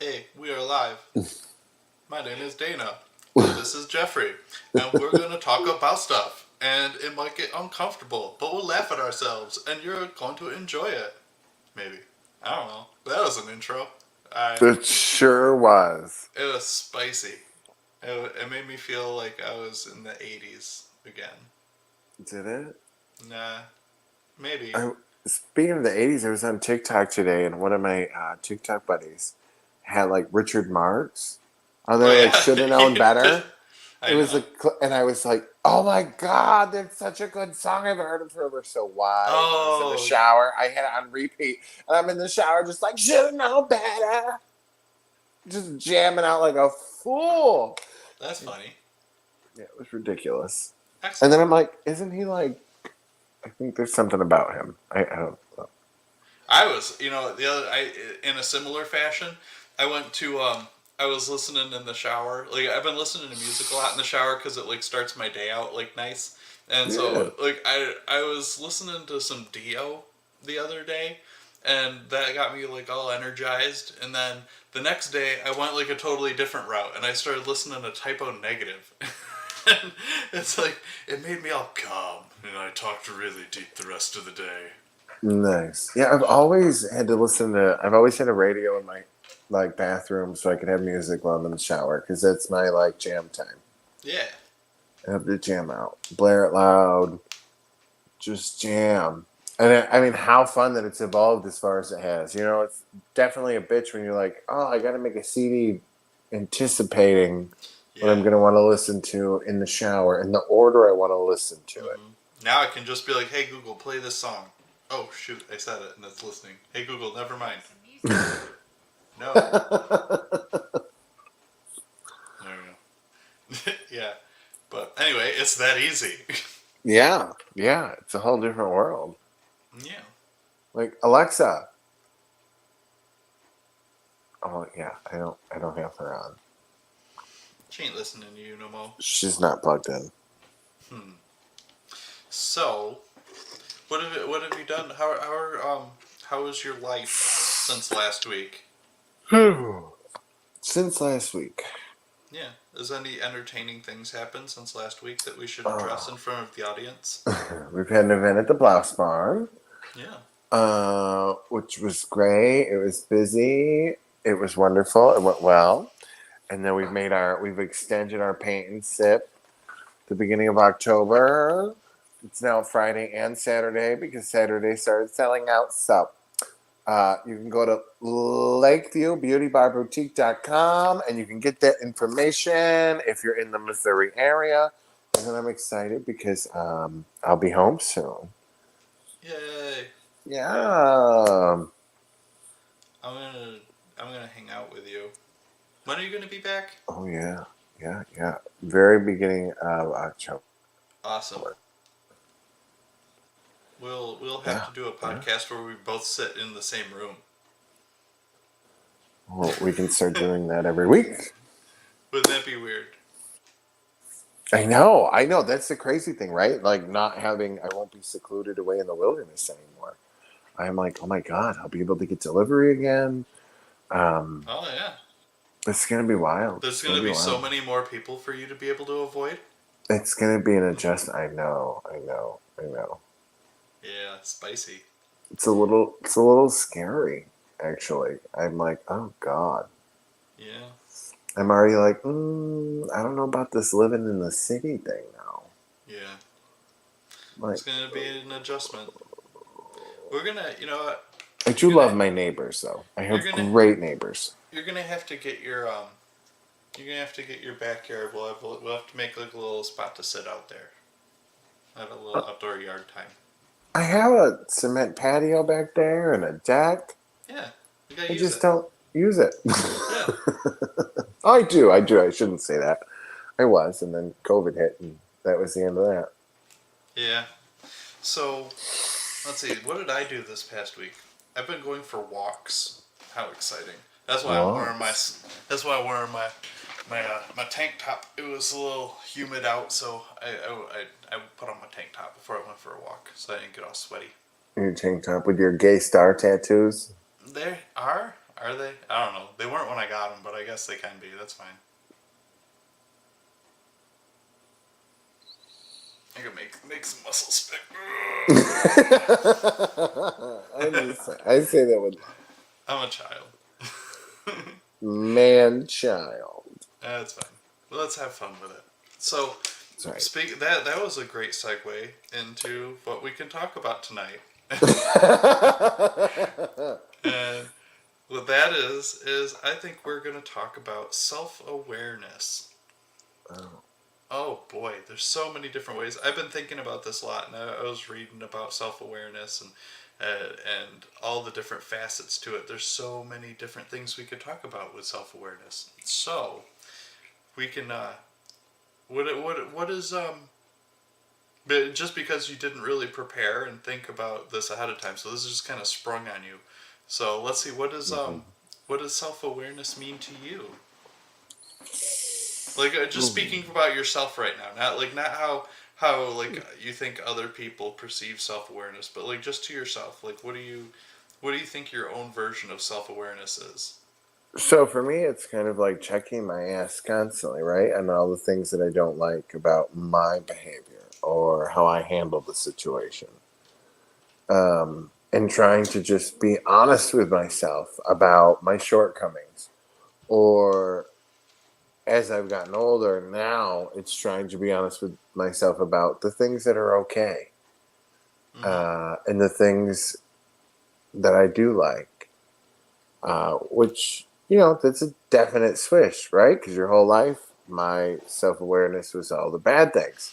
Hey, we are live. My name is Dana, and this is Jeffrey, and we're going to talk about stuff. And it might get uncomfortable, but we'll laugh at ourselves, and you're going to enjoy it. Maybe. I don't know. That was an intro. I. It sure was. It was spicy. It made me feel like I was in the 80s again. Did it? Nah, maybe. I, Speaking of the 80s, I was on TikTok today, and one of my TikTok buddies had like Richard Marx. And Oh, they're like, should have known yeah. better. It I was know. a, and I was like, oh my God, that's such a good song. I've heard it forever. So why? When I was in the Oh, shower, I had it on repeat. And I'm in the shower just like, should have known better. Just jamming out like a fool. that's funny. Yeah, it was ridiculous. And then Excellent. I'm like, isn't he like, I think there's something about him. I don't know. I was, in a similar fashion, I went to, I was listening in the shower. Like, I've been listening to music a lot in the shower because it, like, starts my day out, like, nice. And Yeah. so, like, I was listening to some Dio the other day, and that got me, like, all energized. And then the next day, I went, like, a totally different route, and I started listening to Typo Negative. And it's like, it made me all calm, and I talked really deep the rest of the day. Nice. Yeah, I've always had to listen to. I've always had a radio in my like bathroom so I could have music while I'm in the shower because that's my like jam time. Yeah. I have to jam out, blare it loud, just jam. And I mean, how fun that it's evolved as far as it has. You know, it's definitely a bitch when you're like, oh, I got to make a CD anticipating what Yeah. I'm going to want to listen to in the shower in the order I want to listen to it. Now I can just be like, "Hey Google, play this song." Oh shoot, I said it and it's listening. Hey Google, never mind. No, there we go. Yeah, but anyway, it's that easy. Yeah, yeah, it's a whole different world. Yeah. Like Alexa. Oh yeah, I don't have her on. She ain't listening to you no more. She's not plugged in. Hmm. So, what have you done? How was your life since last week? Since last week. Yeah. Has any entertaining things happened since last week that we should address in Oh. front of the audience? We've had an event at the Blouse Barn, Yeah. which was great. It was busy. It was wonderful. It went well. And then we've extended our paint and sip the beginning of October. It's now Friday and Saturday because Saturday started selling out. So you can go to LakeviewBeautyBarBoutique.com and you can get that information if you're in the Missouri area. And then I'm excited because I'll be home soon. Yay. Yeah. I'm gonna I'm gonna hang out with you. When are you gonna be back? Oh, yeah. Yeah, yeah. Very beginning of October. Awesome. We'll have Yeah, to do a yeah. podcast where we both sit in the same room. Well, we can start doing that every week. Wouldn't that be weird? I know, I know. That's the crazy thing, right? Like not having, I won't be secluded away in the wilderness anymore. I'm like, oh my God, I'll be able to get delivery again. Um, Oh yeah. it's gonna be wild. There's It's gonna gonna be be so wild. many more people for you to be able to avoid. It's gonna be an adjustment. I know, I know, I know. Yeah, spicy. It's a little scary, actually. I'm like, oh God. Yeah. I'm already like, I don't know about this living in the city thing now. Yeah. Like, It's gonna be an adjustment. We're gonna, you know what? I You're do gonna, love my neighbors, though. I you're have gonna, great neighbors. you're gonna have to get your you're gonna have to get your backyard. We'll have to make like a little spot to sit out there. Have a little outdoor yard time. I have a cement patio back there and a deck. Yeah, you gotta I use just it. don't use it. Yeah. I do. I do. I shouldn't say that. I was, and then COVID hit, and that was the end of that. Yeah. So let's see. What did I do this past week? I've been going for walks. How exciting! That's why I'm wearing my. Walks. That's why I'm wearing my tank top. It was a little humid out, so I put on my tank top before I went for a walk, so I didn't get all sweaty. Your tank top with your gay star tattoos. There are Are they? I don't know. They weren't when I got them, but I guess they can be. That's fine. I can make some muscle spit. I say that with love. I'm a child. Man child. That's fine. Let's have fun with it. So, That's right. that was a great segue into what we can talk about tonight. And what that is I think we're going to talk about self-awareness. Oh. Oh boy, there's so many different ways. I've been thinking about this a lot, and I was reading about self-awareness and all the different facets to it. There's so many different things we could talk about with self-awareness. So we can what is but just because you didn't really prepare and think about this ahead of time, so this is just kind of sprung on you. So let's see, what does self-awareness mean to you? Like just speaking about yourself right now, not how like you think other people perceive self-awareness, but like just to yourself. Like what do you think your own version of self-awareness is? So for me, it's kind of like checking my ass constantly, right? And all the things that I don't like about my behavior or how I handle the situation. And trying to just be honest with myself about my shortcomings. Or as I've gotten older, now it's trying to be honest with myself about the things that are okay, Mm-hmm. and the things that I do like, which, that's a definite switch, right? Because your whole life, my self awareness was all the bad things.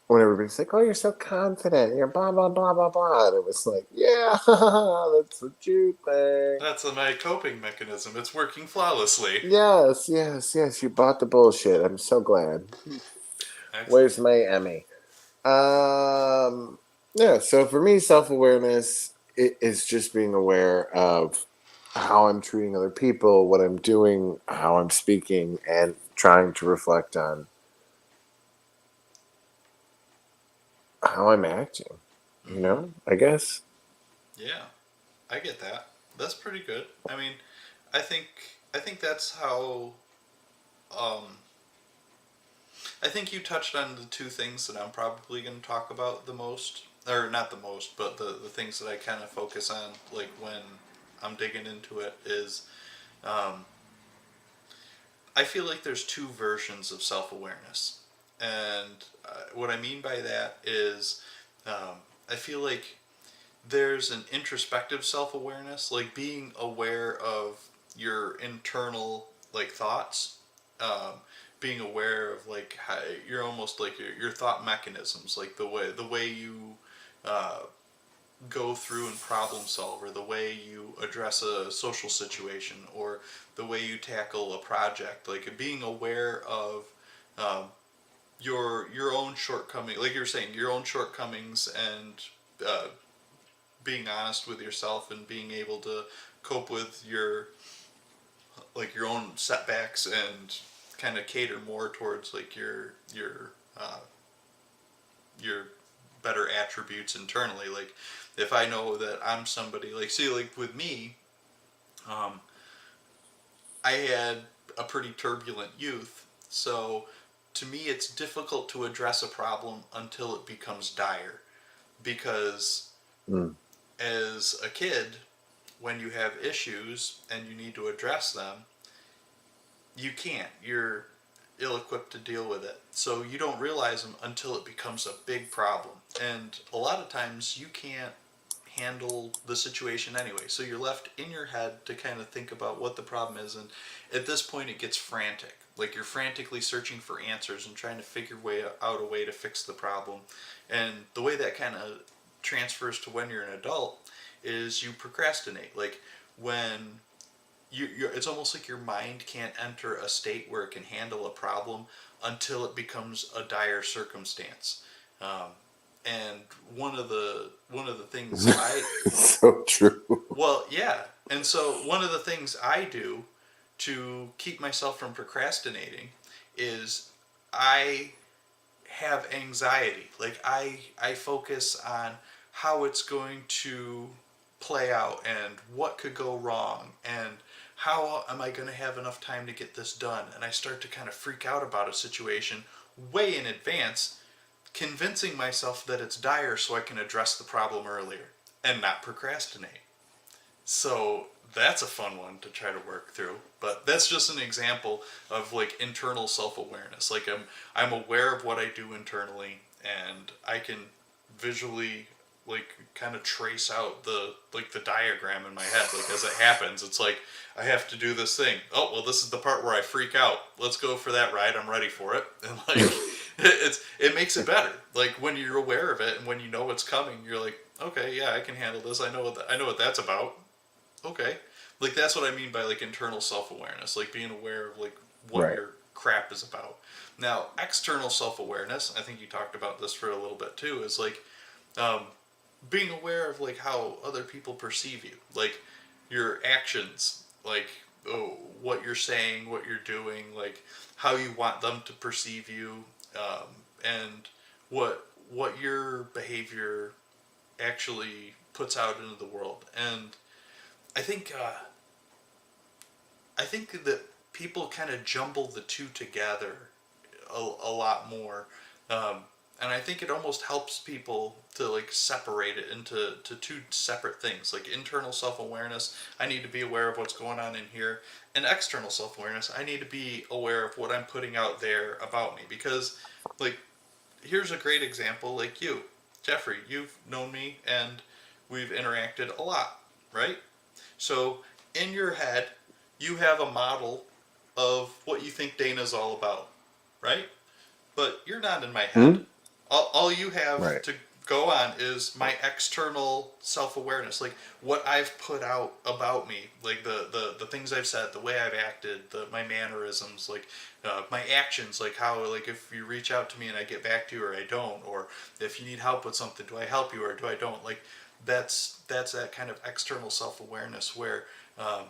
When everybody's like, "Oh, you're so confident, you're blah blah blah blah blah," and it was like, "Yeah, that's what you think." That's my coping mechanism. It's working flawlessly. Yes, yes, yes. You bought the bullshit. I'm so glad. Excellent. Where's my Emmy? Um, yeah. So for me, self awareness is just being aware of how I'm treating other people, what I'm doing, how I'm speaking, and trying to reflect on how I'm acting. Mm-hmm. I guess. Yeah, I get that. That's pretty good. I mean, I think I think that's how. Um, I think you touched on the two things that I'm probably going to talk about the most, or not the most, but the things that I kind of focus on, like when I'm digging into it, is um, I feel like there's two versions of self awareness. And what I mean by that is I feel like there's an introspective self awareness, like being aware of your internal like thoughts, um, being aware of like how you're almost like your thought mechanisms, like the way you uh, go through and problem solve, or the way you address a social situation, or the way you tackle a project, like being aware of um, your own shortcomings, like you were saying, your own shortcomings, and being honest with yourself and being able to cope with your own setbacks and kind of cater more towards like uh, your better attributes internally. Like if I know that I'm somebody, like see, like with me, um, I had a pretty turbulent youth, so to me it's difficult to address a problem until it becomes dire, because Mm. as a kid, when you have issues and you need to address them, you can't. You're ill equipped to deal with it. So you don't realize them until it becomes a big problem. And a lot of times you can't handle the situation anyway. So you're left in your head to kind of think about what the problem is. And at this point, it gets frantic. Like you're frantically searching for answers and trying to figure out a way to fix the problem. And the way that kind of transfers to when you're an adult is you procrastinate. Like when it's almost like your mind can't enter a state where it can handle a problem until it becomes a dire circumstance. Um, and one of the things I So true. well, yeah, and so one of the things I do to keep myself from procrastinating is I have anxiety. Like I focus on how it's going to play out and what could go wrong and how am I going to have enough time to get this done, and I start to kind of freak out about a situation way in advance, convincing myself that it's dire so I can address the problem earlier and not procrastinate. So that's a fun one to try to work through. But that's just an example of like internal self-awareness. Like I'm aware of what I do internally, and I can visually like kind of trace out the diagram in my head. Like as it happens, it's like I have to do this thing. Oh well, this is the part where I freak out. Let's go for that ride. I'm ready for it. And like it makes it better. Like when you're aware of it and when you know what's coming, you're like, okay, yeah, I can handle this. I know what that's about. Okay, like that's what I mean by like internal self-awareness, like being aware of like what Right. your crap is about. Now external self-awareness, I think you talked about this for a little bit too, is like um, being aware of like how other people perceive you, like your actions, like what you're saying, what you're doing, like how you want them to perceive you, and what your behavior actually puts out into the world. And I think I think that people kind of jumble the two together a lot more, um, and I think it almost helps people to like separate it into two separate things. Like internal self awareness, I need to be aware of what's going on in here, and external self awareness, I need to be aware of what I'm putting out there about me. Because, like, here's a great example. Like you, Jeffrey, you've known me and we've interacted a lot, right? So in your head, you have a model of what you think Dana's all about, right? But you're not in my head. Hmm? All you have Right. to go on is my external self-awareness, like what I've put out about me, like the things I've said, the way I've acted, my mannerisms, like my actions, like how, like if you reach out to me and I get back to you or I don't, or if you need help with something, do I help you or do I don't? Like that's that kind of external self-awareness where um,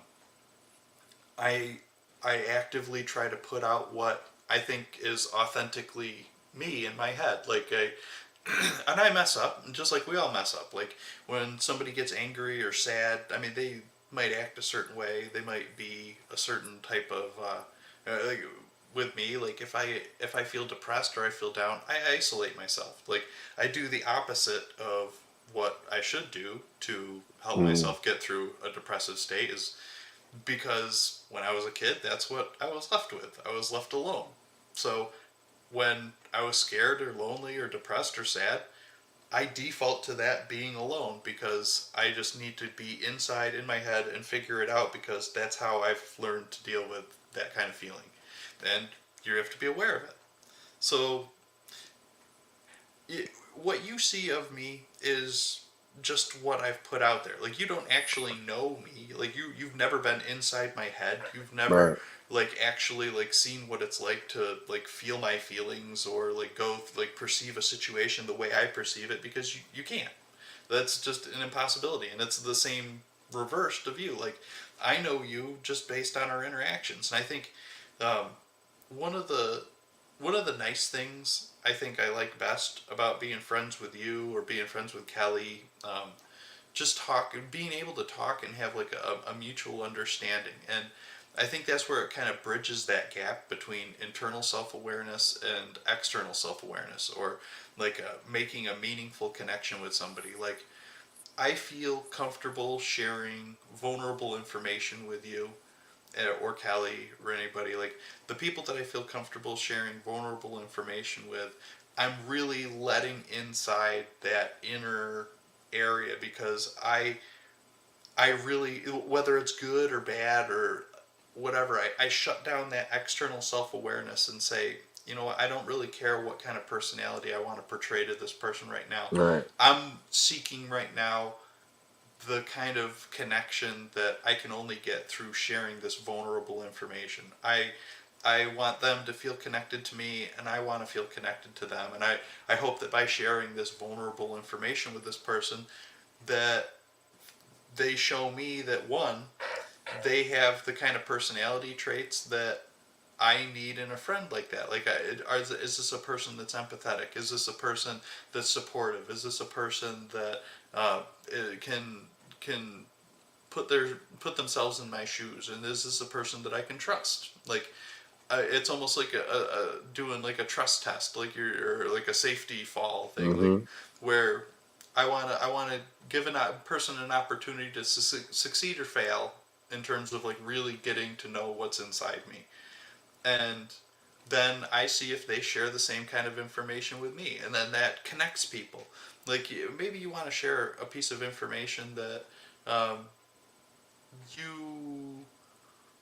I I actively try to put out what I think is authentically me in my head. Like and I mess up, just like we all mess up. Like when somebody gets angry or sad, I mean, they might act a certain way. They might be a certain type of like with me. Like if I feel depressed or I feel down, I isolate myself. Like I do the opposite of what I should do to help Hmm. myself get through a depressive state is because when I was a kid, that's what I was left with. I was left alone. So when I was scared or lonely or depressed or sad, I default to that being alone because I just need to be inside in my head and figure it out because that's how I've learned to deal with that kind of feeling. And you have to be aware of it. So what you see of me is just what I've put out there. Like you don't actually know me. Like you've never been inside my head. You've never Right. like actually like seen what it's like to like feel my feelings or like go like perceive a situation the way I perceive it because you can't. That's just an impossibility, and it's the same reversed of you. Like I know you just based on our interactions, and I think um, one of the one of the nice things I think I like best about being friends with you or being friends with Kelly, just being able to talk and have like a mutual understanding. And I think that's where it kind of bridges that gap between internal self-awareness and external self-awareness, or like making a meaningful connection with somebody. Like I feel comfortable sharing vulnerable information with you, or Callie or anybody. Like the people that I feel comfortable sharing vulnerable information with, I'm really letting inside that inner area because I really, whether it's good or bad or whatever, I shut down that external self awareness and say, you know what, I don't really care what kind of personality I want to portray to this person right now. Right. I'm seeking right now the kind of connection that I can only get through sharing this vulnerable information. I want them to feel connected to me and I want to feel connected to them, and I hope that by sharing this vulnerable information with this person that they show me that one, they have the kind of personality traits that I need in a friend like that. Like, is this a person that's empathetic? Is this a person that's supportive? Is this a person that uh, can can put themselves in my shoes, and is this a person that I can trust? Like, it's almost like a doing like a trust test, like or like a safety fall thing, like Mm-hmm. where I wanna give a person an opportunity to succeed or fail in terms of like really getting to know what's inside me, and then I see if they share the same kind of information with me, and then that connects people. Like maybe you want to share a piece of information that um, you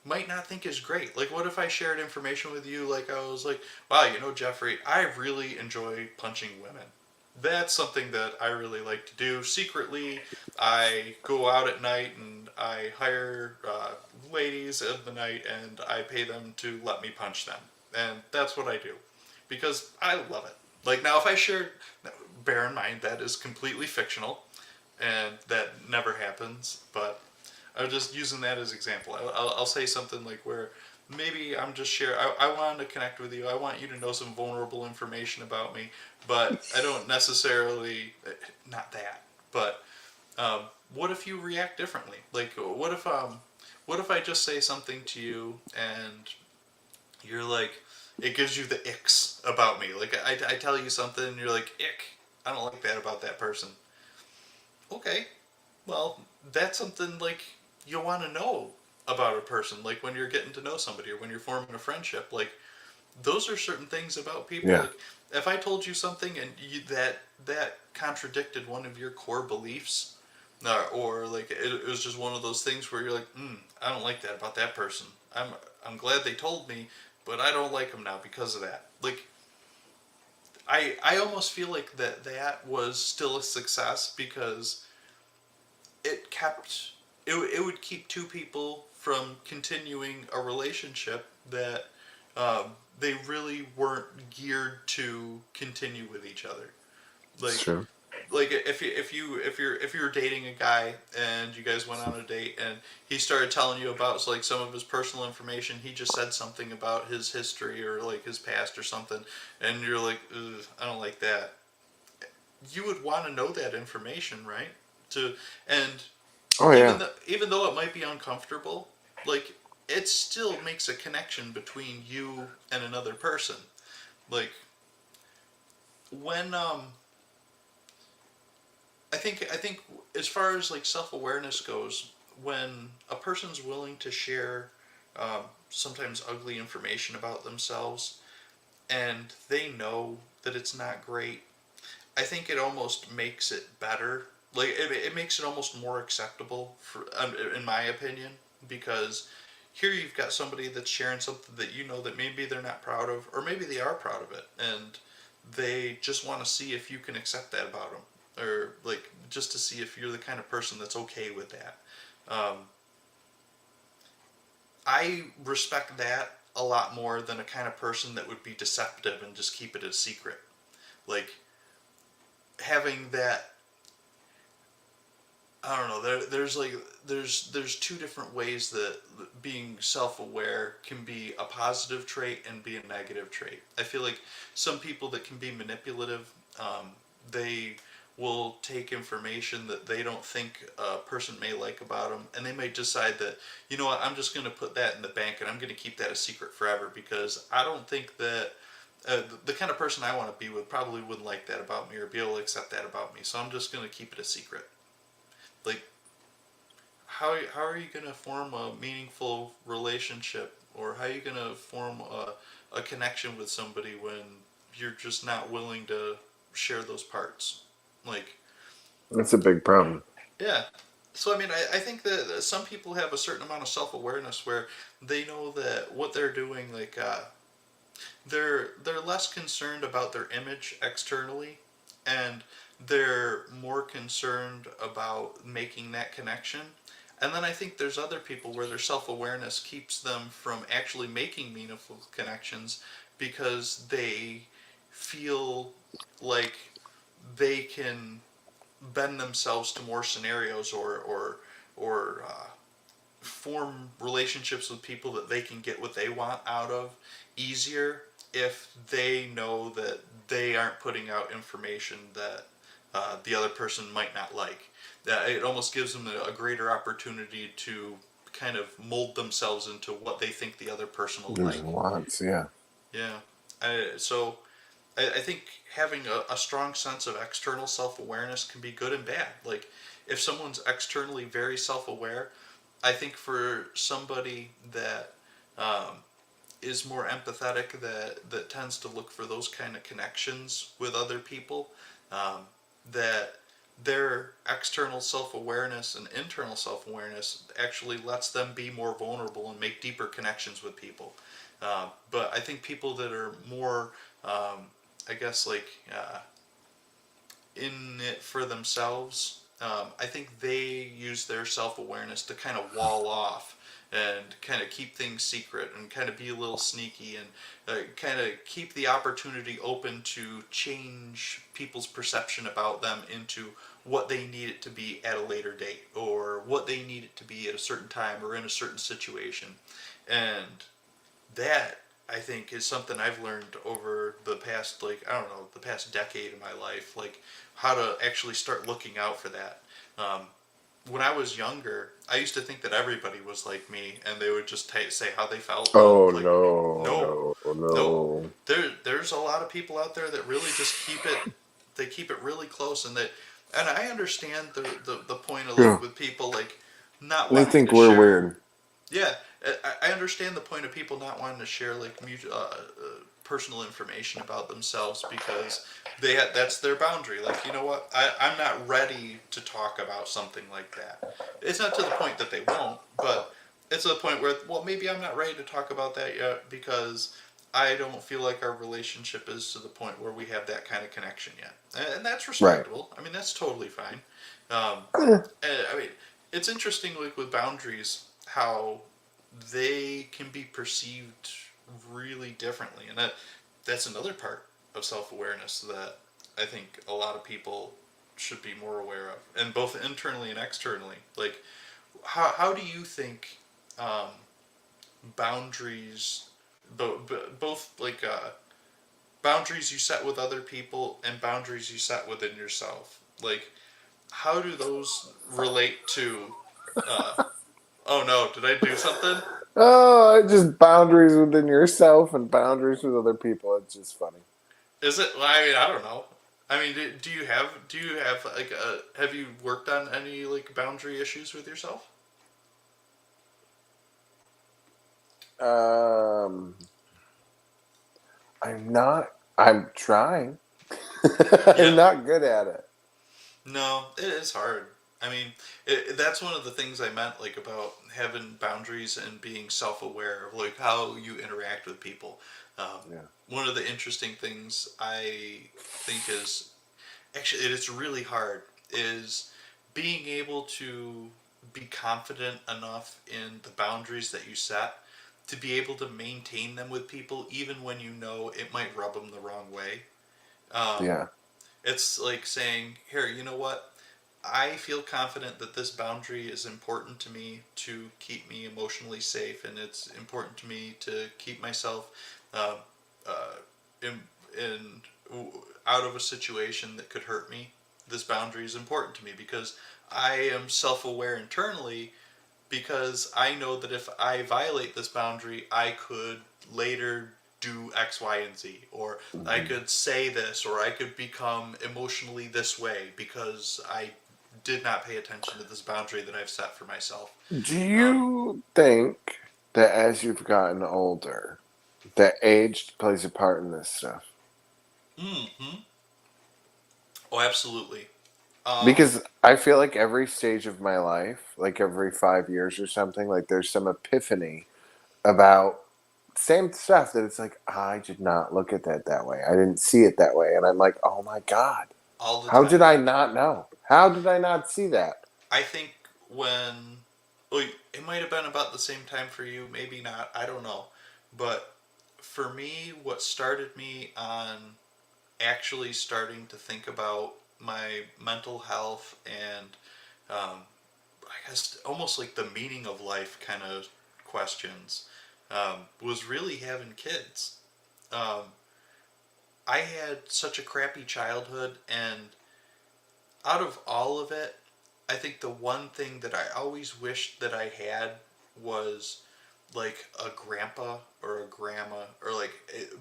might not think is great. Like, what if I shared information with you? Like, I was like, wow, Jeffrey, I really enjoy punching women. That's something that I really like to do secretly. I go out at night and I hire ladies of the night and I pay them to let me punch them. And that's what I do because I love it. Like, now, if I shared, bear in mind that is completely fictional and that never happens, but I'm just using that as example. I'll say something like where maybe I'm just sharing. I want to connect with you. I want you to know some vulnerable information about me, but I don't necessarily not that. But um, what if you react differently? Like what if I just say something to you and you're like, it gives you the icks about me. Like I tell you something and you're like, ick. I don't like that about that person. Okay, well, that's something like you want to know about a person, like when you're getting to know somebody or when you're forming a friendship. Like those are certain things about people. Yeah. Like if I told you something and that contradicted one of your core beliefs, or like it was just one of those things where you're like, I don't like that about that person. I'm glad they told me, but I don't like them now because of that. Like I almost feel like that was still a success because it kept it would keep two people from continuing a relationship that they really weren't geared to continue with each other. It's Like true. if you're dating a guy and you guys went on a date and he started telling you about like some of his personal information, he just said something about his history or like his past or something, and you're like, ugh, I don't like that. You would want to know that information, right? To and Oh yeah. even though it might be uncomfortable, like it still makes a connection between you and another person. Like when I think as far as like self awareness goes, when a person's willing to share sometimes ugly information about themselves and they know that it's not great, I think it almost makes it better. Like it makes it almost more acceptable for, in my opinion, because here you've got somebody that's sharing something that you know that maybe they're not proud of, or maybe they are proud of it, and they just want to see if you can accept that about them, or like just to see if you're the kind of person that's okay with that. Um, I respect that a lot more than a kind of person that would be deceptive and just keep it a secret. Like having that I don't know. There's like there's two different ways that being self-aware can be a positive trait and be a negative trait. I feel like some people that can be manipulative, they will take information that they don't think a person may like about them, and they may decide that I'm just going to put that in the bank and I'm going to keep that a secret forever because I don't think that the kind of person I want to be with probably wouldn't like that about me or be able to accept that about me. So I'm just going to keep it a secret. Like how are you going to form a meaningful relationship or how are you going to form a connection with somebody when you're just not willing to share those parts? Like That's a big problem. yeah, so I mean I think that some people have a certain amount of self-awareness where they know that what they're doing, like they're less concerned about their image externally, and they're more concerned about making that connection. And then I think there's other people where their self-awareness keeps them from actually making meaningful connections because they feel like they can bend themselves to more scenarios or form relationships with people that they can get what they want out of easier if they know that they aren't putting out information that the other person might not like. That it almost gives them a greater opportunity to kind of mold themselves into what they think the other person will There's like. lots, yeah. Yeah. So I think having a strong sense of external self awareness can be good and bad. Like, if someone's externally very self aware, I think for somebody that is more empathetic, that tends to look for those kind of connections with other people, um, that their external self awareness and internal self awareness actually lets them be more vulnerable and make deeper connections with people. But I think people that are more, I guess, like in it for themselves, I think they use their self awareness to kind of wall off and kind of keep things secret and kind of be a little sneaky and kind of keep the opportunity open to change people's perception about them into what they need it to be at a later date or what they need it to be at a certain time or in a certain situation. And that, I think, is something I've learned over the past, like, I don't know, the past decade of my life, like how to actually start looking out for that. Um, when I was younger, I used to think that everybody was like me, and they would just say how they felt, Oh and like, no, no, no, no, no. there's a lot of people out there that really just keep it, they keep it really close, and and I understand the point of like Yeah. with people like not They wanting think to we're share. weird. Yeah, I understand the point of people not wanting to share like personal information about themselves because that's their boundary. Like, you know what, I'm not ready to talk about something like that. It's not to the point that they won't, but it's to the point where, well, maybe I'm not ready to talk about that yet because I don't feel like our relationship is to the point where we have that kind of connection yet, and that's Right. respectable. I mean, that's totally fine. Eh, I mean, it's interesting, like with boundaries, how they can be perceived really differently, and that's another part of self awareness that I think a lot of people should be more aware of, and both internally and externally. Like, how do you think um, boundaries, both like boundaries you set with other people and boundaries you set within yourself, like how do those relate to uh, oh no, did I do something? Oh, it's just boundaries within yourself and boundaries with other people. It's just funny. Is it? Well, I mean, I don't know. I mean, do you have like have you worked on any like boundary issues with yourself? Um, I'm not. I'm trying. I'm Yeah. not good at it. No, it is hard. I mean, that's one of the things I meant like about having boundaries and being self-aware of like how you interact with people. Um, Yeah. one of the interesting things I think is actually it's really hard is being able to be confident enough in the boundaries that you set to be able to maintain them with people even when you know it might rub them the wrong way. um, Yeah. it's like saying, here, you know what, I feel confident that this boundary is important to me to keep me emotionally safe, and it's important to me to keep myself uh, uh, in, in out of a situation that could hurt me. This boundary is important to me because I am self-aware internally, because I know that if I violate this boundary, I could later do X, Y, and Z, or I Mhm. could say this, or I could become emotionally this way because I did not pay attention to this boundary that I've set for myself. Do Um, you think that as you've gotten older, that age plays a part in this stuff? hmm Oh, absolutely. Um, Because I feel like every stage of my life, like every 5 years or something, like there's some epiphany about same stuff that it's like, I did not look at that way. I didn't see it that way. And I'm like, oh my God, all the how did time. I not know? How did I not see that? I think when, well, it might have been about the same time for you, maybe not, I don't know. But for me, what started me on actually starting to think about my mental health and I guess almost like the meaning of life kind of questions was really having kids. Um, I had such a crappy childhood, and out of all of it, I think the one thing that I always wished that I had was like a grandpa or a grandma or like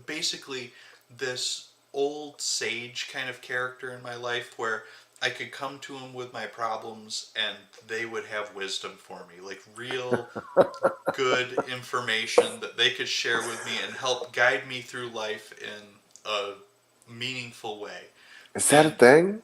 basically this old sage kind of character in my life where I could come to them with my problems and they would have wisdom for me, like real good information that they could share with me and help guide me through life in a meaningful way. Is that a And thing?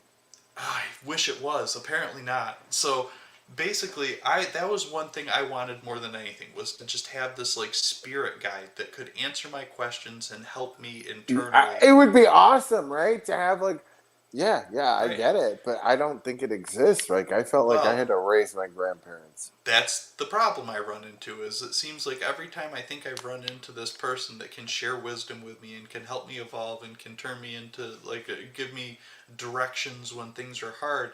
I wish it was. Apparently not. So basically, I that was one thing I wanted more than anything was to just have this like spirit guide that could answer my questions and help me internally. It would be awesome, right? To have like, yeah, yeah, I Right. get it, but I don't think it exists. Like, I felt like I Well, had to raise my grandparents. that's the problem I run into is it seems like every time I think I've run into this person that can share wisdom with me and can help me evolve and can turn me into like give me directions when things are hard,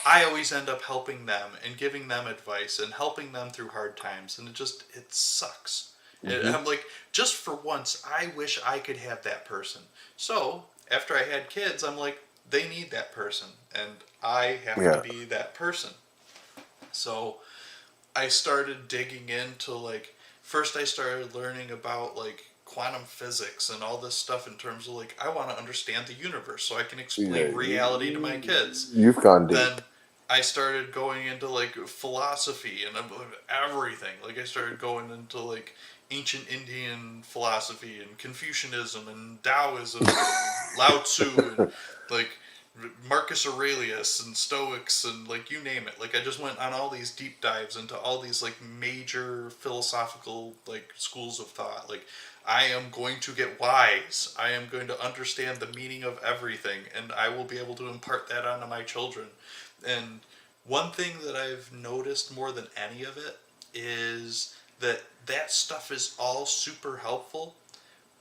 I always end up helping them and giving them advice and helping them through hard times, and it sucks. Hmm. I'm like, just for once, I wish I could have that person. So after I had kids, I'm like, they need that person, and I have to Yeah. be that person. So I started digging into like, first I started learning about like quantum physics and all this stuff in terms of like, I want to understand the universe so I can Yeah, explain reality to my kids. you've gone deep. Then I started going into like philosophy and everything. Like I started going into like ancient Indian philosophy and Confucianism and Taoism and Lao Tzu and like Marcus Aurelius and Stoics and like you name it. Like I just went on all these deep dives into all these like major philosophical like schools of thought. Like I am going to get wise. I am going to understand the meaning of everything and I will be able to impart that onto my children. And one thing that I've noticed more than any of it is that that stuff is all super helpful,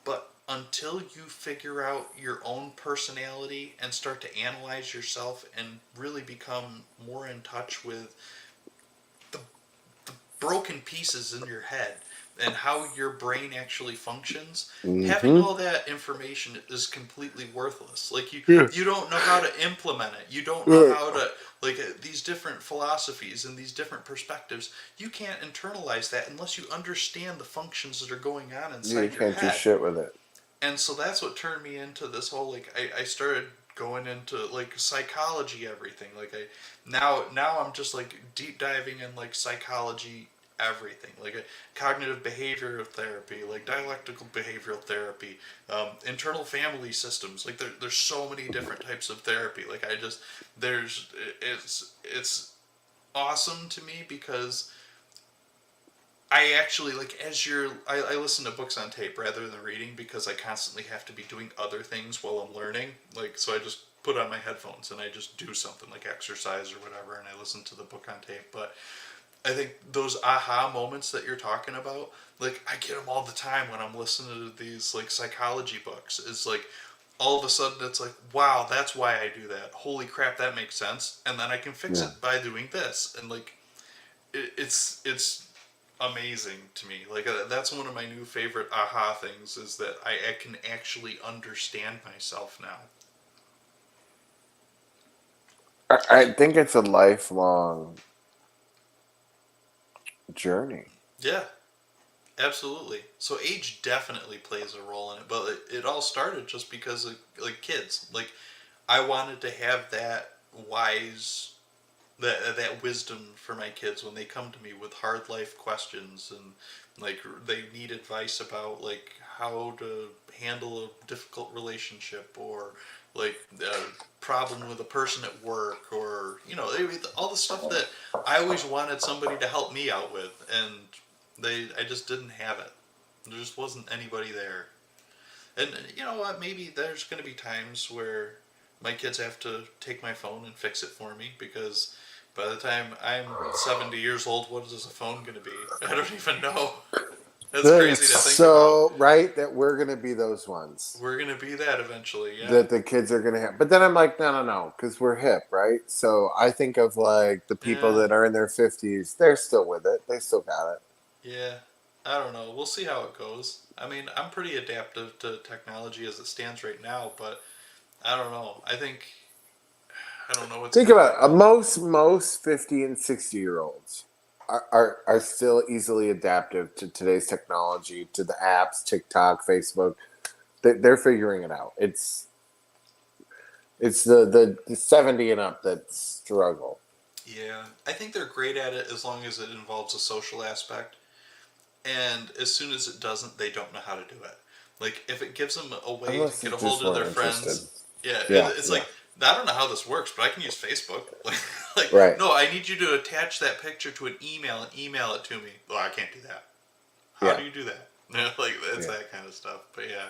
but until you figure out your own personality and start to analyze yourself and really become more in touch with the, the broken pieces in your head and how your brain actually functions, having Hmm. all that information is completely worthless. Like Yeah. you don't know how to implement it. You don't know Right. how to like these different philosophies and these different perspectives. You can't internalize that unless you understand the functions that are going on You inside your can't do head. shit with it. And so that's what turned me into this whole like I started going into like psychology everything like I now I'm just like deep diving in like psychology everything like cognitive behavioral therapy like dialectical behavioral therapy internal family systems like there's so many different types of therapy like I just there's it's awesome to me because I actually like as I listen to books on tape rather than reading because I constantly have to be doing other things while I'm learning. Like so I just put on my headphones and I just do something like exercise or whatever and I listen to the book on tape. But I think those aha moments that you're talking about, like I get them all the time when I'm listening to these like psychology books. Is like all of a sudden it's like, wow, that's why I do that. Holy crap, that makes sense. And then I can fix Yeah. it by doing this. And like it's amazing to me. Like that's one of my new favorite aha things is that I can actually understand myself now. I think it's a lifelong journey. Yeah, absolutely. So age definitely plays a role in it, but it all started just because of like kids. Like I wanted to have that wise that wisdom for my kids when they come to me with hard life questions and like they need advice about like how to handle a difficult relationship or like a problem with a person at work or you know all the stuff that I always wanted somebody to help me out with and I just didn't have it. There just wasn't anybody there. And you know what? Maybe there's going to be times where my kids have to take my phone and fix it for me because by the time I'm 70 years old, what is a phone going to be? I don't even know. That's That is crazy to think about. so right that we're gonna be those ones We're going to be that eventually, yeah. that the kids are gonna have. But then I'm like, no, no, no, because we're hip, right? So I think of like the people Yeah, that are in their 50s. They're still with it. They still got it. yeah. I don't know. We'll see how it goes. I mean, I'm pretty adaptive to technology as it stands right now, but I don't know. I don't know what's Think good. about it. Most 50 and 60-year-olds are still easily adaptive to today's technology, to the apps, TikTok, Facebook. They're figuring it out. It's the 70 and up that struggle. Yeah, I think they're great at it as long as it involves a social aspect. And as soon as it doesn't, they don't know how to do it. Like, if it gives them a way to Unless get they're a hold just of more their interested. friends, yeah, Yeah, it's yeah. like, I don't know how this works, but I can use Facebook. Like, Right. no, I need you to attach that picture to an email and email it to me. Well, I can't do that. How Yeah. do you do that? Like, it's Yeah. that kind of stuff. But yeah.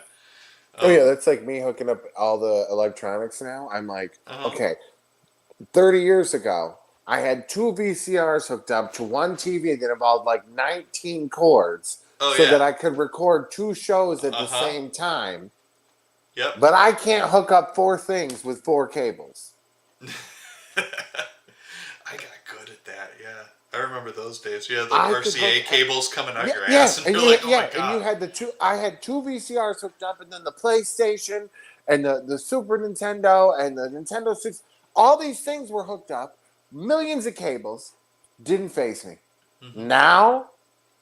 Oh yeah, that's like me hooking up all the electronics now. I'm like, Uh-huh. okay, 30 years ago, I had two VCRs hooked up to one TV that involved like 19 cords Oh, so yeah. that I could record two shows at the Uh-huh. same time. Yep. But I can't hook up four things with four cables. I got good at that, yeah. I remember those days. You had the I could RCA hook cables coming out yeah, your yeah, ass, and and you're like, oh my and you god. had the two. I had two VCRs hooked up, and then the PlayStation, and the Super Nintendo, and the Nintendo 6. All these things were hooked up. Millions of cables, didn't face me. Hmm. Now,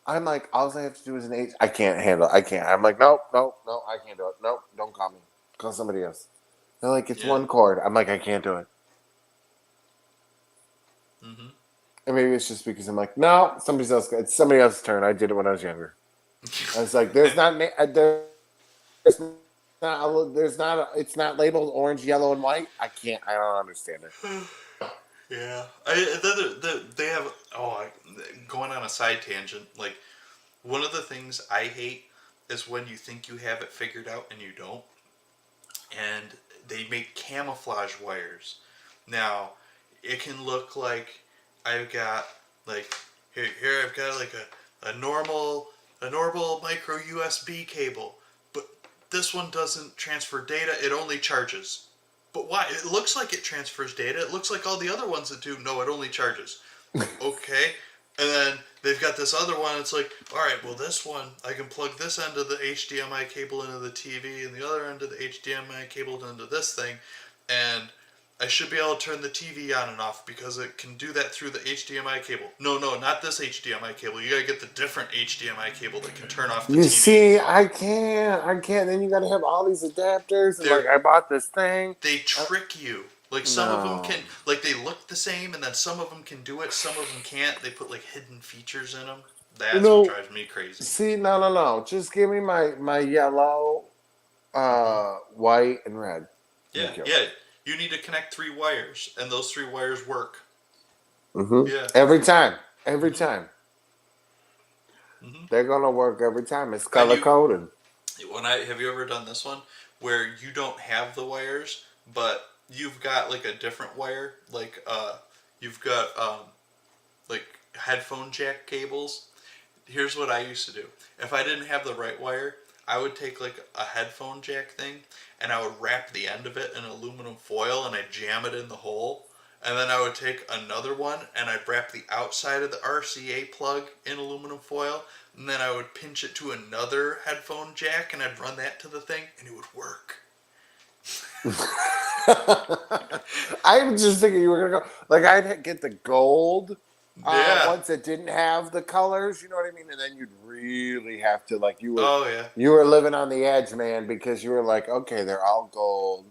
I'm like, all I have to do is an H. I can't handle. I can't. I'm like, nope, nope, no, I can't do it. Nope, don't call me. Call somebody else. They're like, it's Yeah. one cord. I'm like, I can't do it. Hmm. And maybe it's just because I'm like, no, somebody else. It's somebody else's turn. I did it when I was younger. I was like, there's not there's not it's not labeled orange, yellow, and white. I can't. I don't understand it. Yeah. They have. Going on a side tangent. Like, one of the things I hate is when you think you have it figured out and you don't. And they make camouflage wires. Now, it can look like I've got like here I've got like a normal micro USB cable, but this one doesn't transfer data, it only charges. But why? It looks like it transfers data. It looks like all the other ones that do. No, it only charges. Okay. And then they've got this other one. It's like, all right, well, this one, I can plug this end of the HDMI cable into the TV and the other end of the HDMI cable into this thing. And I should be able to turn the TV on and off because it can do that through the HDMI cable. No, not this HDMI cable. You gotta get the different HDMI cable that can turn off the You TV. see, I can't. I can't. Then you got to have all these adapters, and They're like I bought this thing. they trick you. Like, some of them No. can, like, they look the same, and then some of them can do it, some of them can't. They put like hidden features in them. You That's what know, drives me crazy. see, no. Just give me my yellow, Hmm. white, and red. Yeah, Thank you. yeah. You need to connect three wires, and those three wires work. Yeah. Every time. Every Hmm. time. Hmm. They're gonna work every time. It's And color coded. when I have you ever done this one where you don't have the wires, but you've got like a different wire, like you've got like headphone jack cables. Here's what I used to do. If I didn't have the right wire, I would take like a headphone jack thing and I would wrap the end of it in aluminum foil and I'd jam it in the hole. And then I would take another one and I'd wrap the outside of the RCA plug in aluminum foil. And then I would pinch it to another headphone jack and I'd run that to the thing and it would work. I was just thinking you were gonna go like I'd get the gold Yeah. ones that didn't have the colors, you know what I mean? And then you'd really have to like Oh, yeah. you were living on the edge, man, because you were like, okay, they're all gold.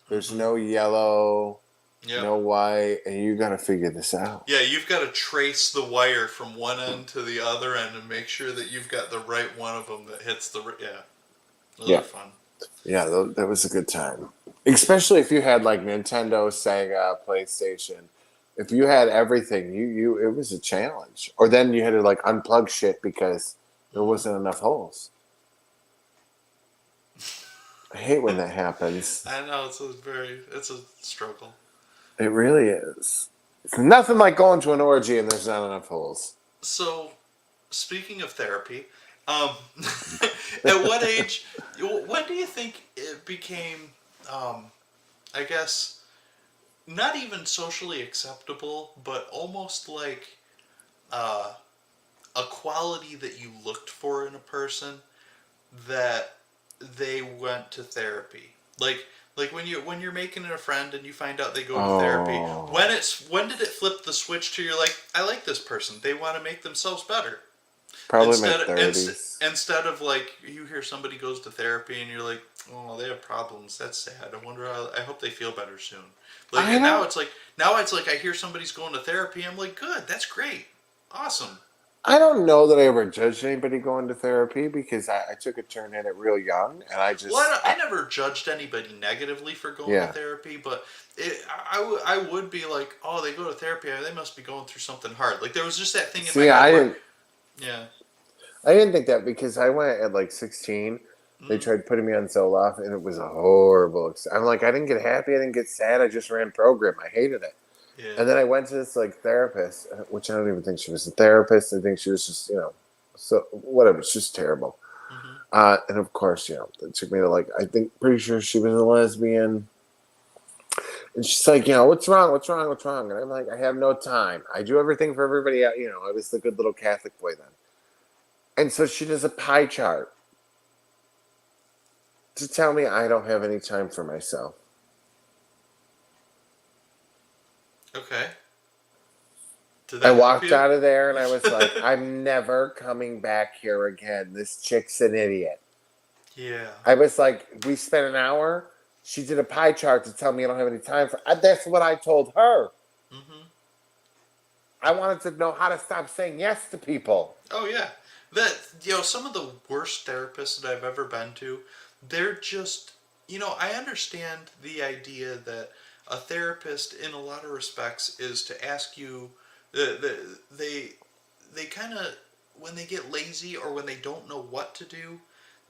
There's Hmm. no yellow, Yep. no white, and you gotta figure this out. Yeah, you've got to trace the wire from one end to the other end and make sure that you've got the right one of them that hits the. Yeah, those Yeah. are fun. Yeah, that was a good time. Especially if you had like Nintendo, Sega, PlayStation. If you had everything, you it was a challenge. Or then you had to like unplug shit because there wasn't enough holes. I hate when that happens. I know it's a struggle. It really is. It's nothing like going to an orgy and there's not enough holes. So, speaking of therapy, um, at what age? When do you think it became? I guess not even socially acceptable, but almost like uh, a quality that you looked for in a person that they went to therapy. Like when you're making a friend and you find out they go to therapy, Oh, when did it flip the switch to you're like, I like this person. They want to make themselves better. probably my Instead thirties. instead of like you hear somebody goes to therapy and you're like, oh, they have problems. That's sad. I wonder how. I hope they feel better soon. Like, I and don't. now it's like I hear somebody's going to therapy. I'm like, good. That's great. Awesome. I don't know that I ever judged anybody going to therapy because I took a turn in it real young, and Well, I never judged anybody negatively for going to yeah. therapy, but I would be like, oh, they go to therapy. They must be going through something hard. Like there was just that thing in my See, head where, yeah. I didn't think that because I went at like 16. They Mm, tried putting me on Zoloft, and it was a horrible. I'm like, I didn't get happy, I didn't get sad. I just ran program. I hated it. yeah. And then I went to this like therapist, which I don't even think she was a therapist. I think she was just, so whatever. It's just terrible. Hmm. And of course, it took me to like, I think, pretty sure she was a lesbian. And she's like, what's wrong? What's wrong? What's wrong? And I'm like, I have no time. I do everything for everybody else. I was the good little Catholic boy then. And so she does a pie chart to tell me I don't have any time for myself. Okay. Did I that help walked you? out of there and I was like, I'm never coming back here again. This chick's an idiot. Yeah. I was like, we spent an hour. She did a pie chart to tell me I don't have any time for. That's what I told her. Hmm. I wanted to know how to stop saying yes to people. Oh yeah. Some of the worst therapists that I've ever been to, they're just I understand the idea that a therapist in a lot of respects is to ask you they kind of when they get lazy or when they don't know what to do,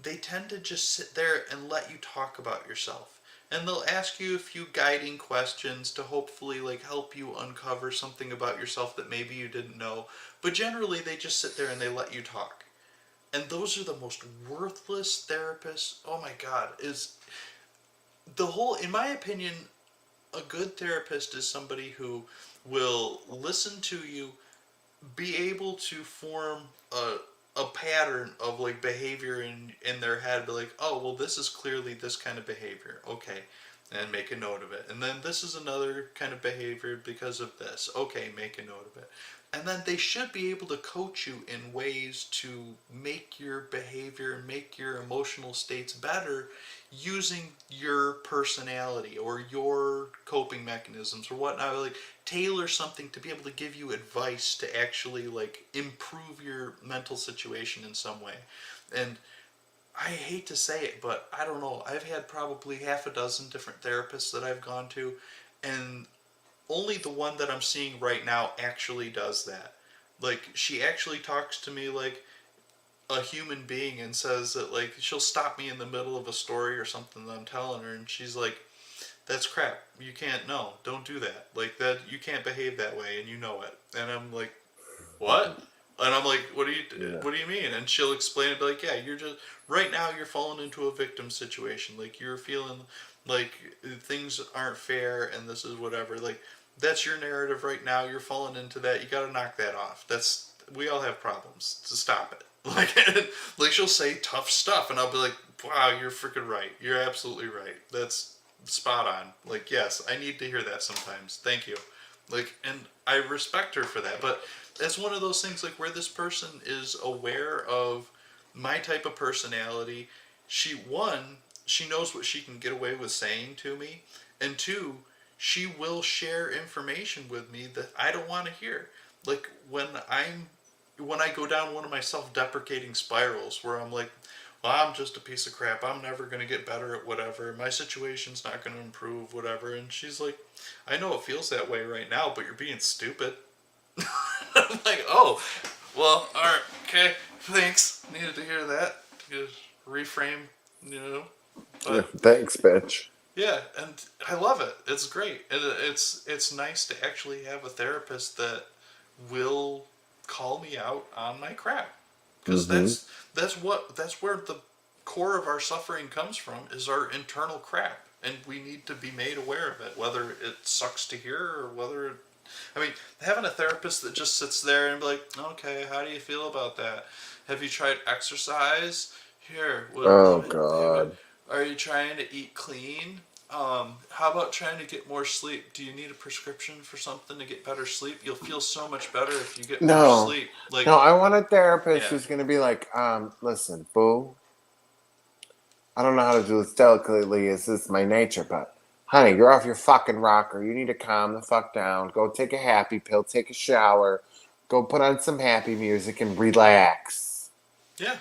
they tend to just sit there and let you talk about yourself. And they'll ask you a few guiding questions to hopefully like help you uncover something about yourself that maybe you didn't know. But generally they just sit there and they let you talk. And those are the most worthless therapists. Oh my god, is the whole in my opinion a good therapist is somebody who will listen to you, be able to form a pattern of like behavior in their head, be like, oh well, this is clearly this kind of behavior, okay, and make a note of it, and then this is another kind of behavior because of this, okay, make a note of it, and then they should be able to coach you in ways to make your behavior, make your emotional states better using your personality or your coping mechanisms or whatnot, like tailor something to be able to give you advice to actually like improve your mental situation in some way. And I hate to say it, but I don't know. I've had probably half a dozen different therapists that I've gone to, and only the one that I'm seeing right now actually does that. Like she actually talks to me like a human being and says that like she'll stop me in the middle of a story or something that I'm telling her and she's like, that's crap. You can't, no, don't do that. Like that you can't behave that way and you know it. And I'm like, what? And I'm like, Yeah. what do you mean? And she'll explain it, be like, yeah, you're just right now you're falling into a victim situation. Like you're feeling like things aren't fair and this is whatever. Like that's your narrative right now. You're falling into that. You got to knock that off. That's we all have problems. To stop it. Like like she'll say tough stuff and I'll be like, wow, you're freaking right. You're absolutely right. That's spot on. Like yes, I need to hear that sometimes. Thank you. Like and I respect her for that, but that's one of those things like where this person is aware of my type of personality. She knows what she can get away with saying to me, and two, she will share information with me that I don't want to hear. Like when I go down one of my self-deprecating spirals where I'm like, well, I'm just a piece of crap. I'm never going to get better at whatever. My situation's not going to improve, whatever. And she's like, I know it feels that way right now, but you're being stupid. I'm like, oh, well, all right, okay, thanks. Needed to hear that. Just reframe, you know. Yeah, But thanks, bitch. yeah, and I love it. It's great. It's nice to actually have a therapist that will call me out on my crap, because Mm-hmm. that's where the core of our suffering comes from is our internal crap, and we need to be made aware of it, whether it sucks to hear or whether I mean, having a therapist that just sits there and be like, okay, how do you feel about that? Have you tried exercise? Here, Oh have God. are you trying to eat clean? How about trying to get more sleep? Do you need a prescription for something to get better sleep? You'll feel so much better if you get more No, sleep. Like, no, I want a therapist yeah, who's going to be like, listen, boo, I don't know how to do this delicately. Is this my nature? But honey, you're off your fucking rocker. You need to calm the fuck down. Go take a happy pill. Take a shower. Go put on some happy music and relax. yeah.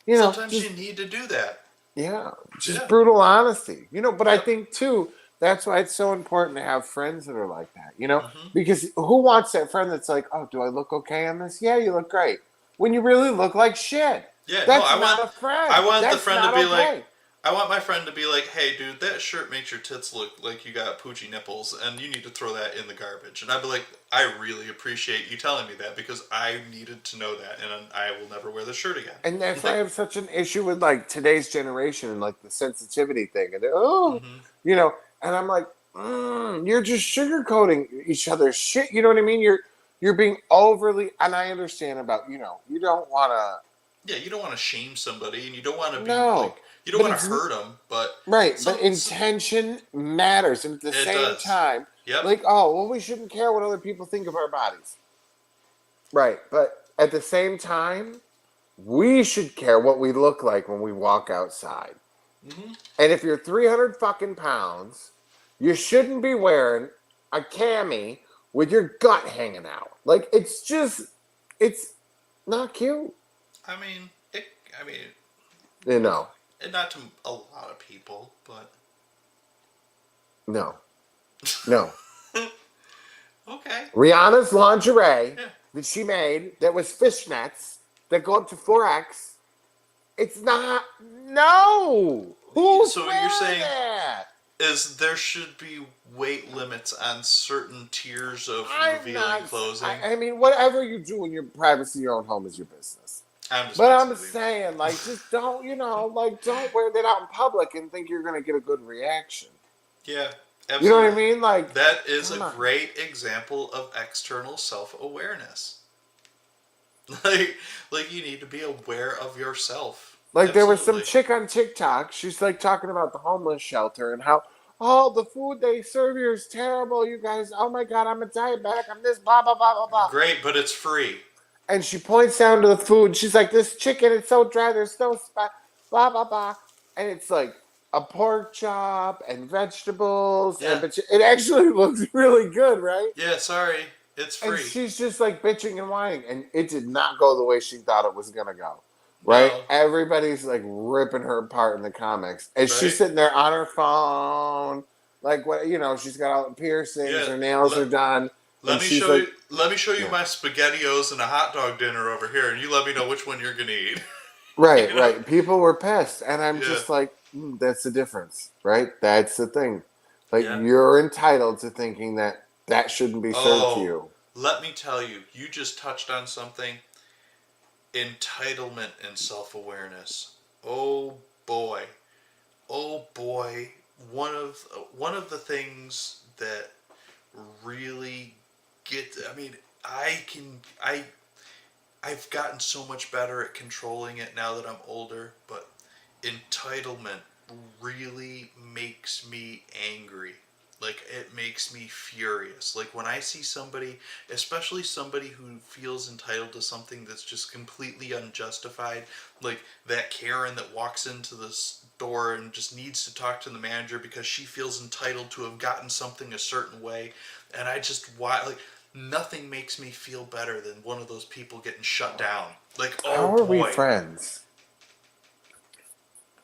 You know, Sometimes you just need to do that. yeah, just Yeah. brutal honesty. But I Yep. think too that's why it's so important to have friends that are like that. Mm-hmm. Because who wants that friend that's like, oh, do I look okay on this? Yeah, you look great. When you really look like shit. Yeah. No, That's not a I friend. want the That's friend to not be like, okay. I want my friend to be like, hey, dude, that shirt makes your tits look like you got poochy nipples, and you need to throw that in the garbage. And I'd be like, I really appreciate you telling me that because I needed to know that, and I will never wear this shirt again. And that's why I Like, have such an issue with like today's generation and like the sensitivity thing. And oh, mm-hmm. you know, and I'm like, you're just sugarcoating each other's shit. You know what I mean? You're being overly, and I understand about you don't want to. Yeah, you don't want to shame somebody, and you don't want to be No, like, you don't but want to it's hurt them, but right. But intention matters, and at the it same does. time, Yep. like, oh, well, we shouldn't care what other people think of our bodies. Right, but at the same time, we should care what we look like when we walk outside. Mm-hmm. And if you're 300 fucking pounds, you shouldn't be wearing a cami with your gut hanging out. Like it's not cute. I mean, it. I mean, You know, and not to a lot of people, but no, no. okay. Rihanna's lingerie Yeah. that she made that was fishnets that go up to 4X. It's not. No. Who's So you're wearing saying that? is there should be weight limits on certain tiers of I'm revealing not. clothing? I mean, whatever you do in your privacy, your own home is your business. I'm just But messing I'm with you. saying, like, just don't, like, don't wear that out in public and think you're gonna get a good reaction. Yeah, You know what I absolutely. mean? Like, That is a come on. great example of external self-awareness. Like you need to be aware of yourself. Like, there was some Absolutely. chick on TikTok. She's like talking about the homeless shelter and how, oh, the food they serve here is terrible. You guys, oh my god, I'm a diabetic. I'm this, blah blah blah blah blah. Great, but it's free. And she points down to the food. She's like, this chicken is so dry. There's no spot. Blah blah blah. And it's like a pork chop and vegetables, Yeah. but it actually looks really good, right? Yeah, sorry. It's And free. she's just like bitching and whining, and it did not go the way she thought it was gonna go. Right? No. Everybody's like ripping her apart in the comics, and she's Right? sitting there on her phone, like what she's got all the piercings, Yeah. her nails are done, and Let me she's show like, you. Let me show you yeah. my spaghettios and a hot dog dinner over here, and you let me know which one you're gonna eat. Right, you know? right. People were pissed, and I'm Yeah. just like, that's the difference, right? That's the thing. Like, Yeah. you're entitled to thinking that shouldn't be served to Oh, you. let me tell you. You just touched on something. Entitlement and self-awareness. Oh boy. Oh boy. One of the things that really gets. I mean, I've gotten so much better at controlling it now that I'm older, but entitlement really makes me angry. Like, it makes me furious. Like, when I see somebody, especially somebody who feels entitled to something that's just completely unjustified, like that Karen that walks into the store and just needs to talk to the manager because she feels entitled to have gotten something a certain way, and I just, why, like, nothing makes me feel better than one of those people getting shut down. Like, oh How are we boy. friends?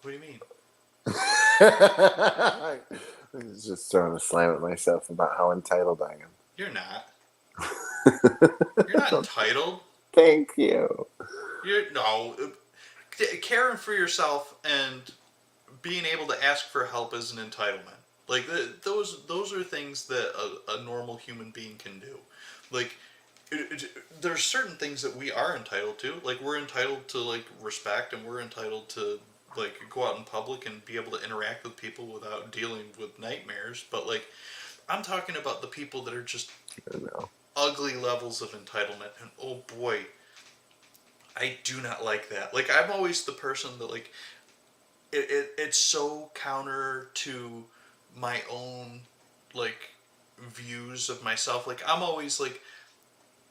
What do you mean? I was just throwing a slam at myself about how entitled I am. You're not. You're not entitled. Thank you. You're no caring for yourself and being able to ask for help is an entitlement. Like those are things that a normal human being can do. Like there's certain things that we are entitled to. Like we're entitled to like respect, and we're entitled to like go out in public and be able to interact with people without dealing with nightmares. But like I'm talking about the people that are just I know. ugly levels of entitlement, and oh boy, I do not like that. Like I'm always the person that like it's so counter to my own like views of myself. Like I'm always like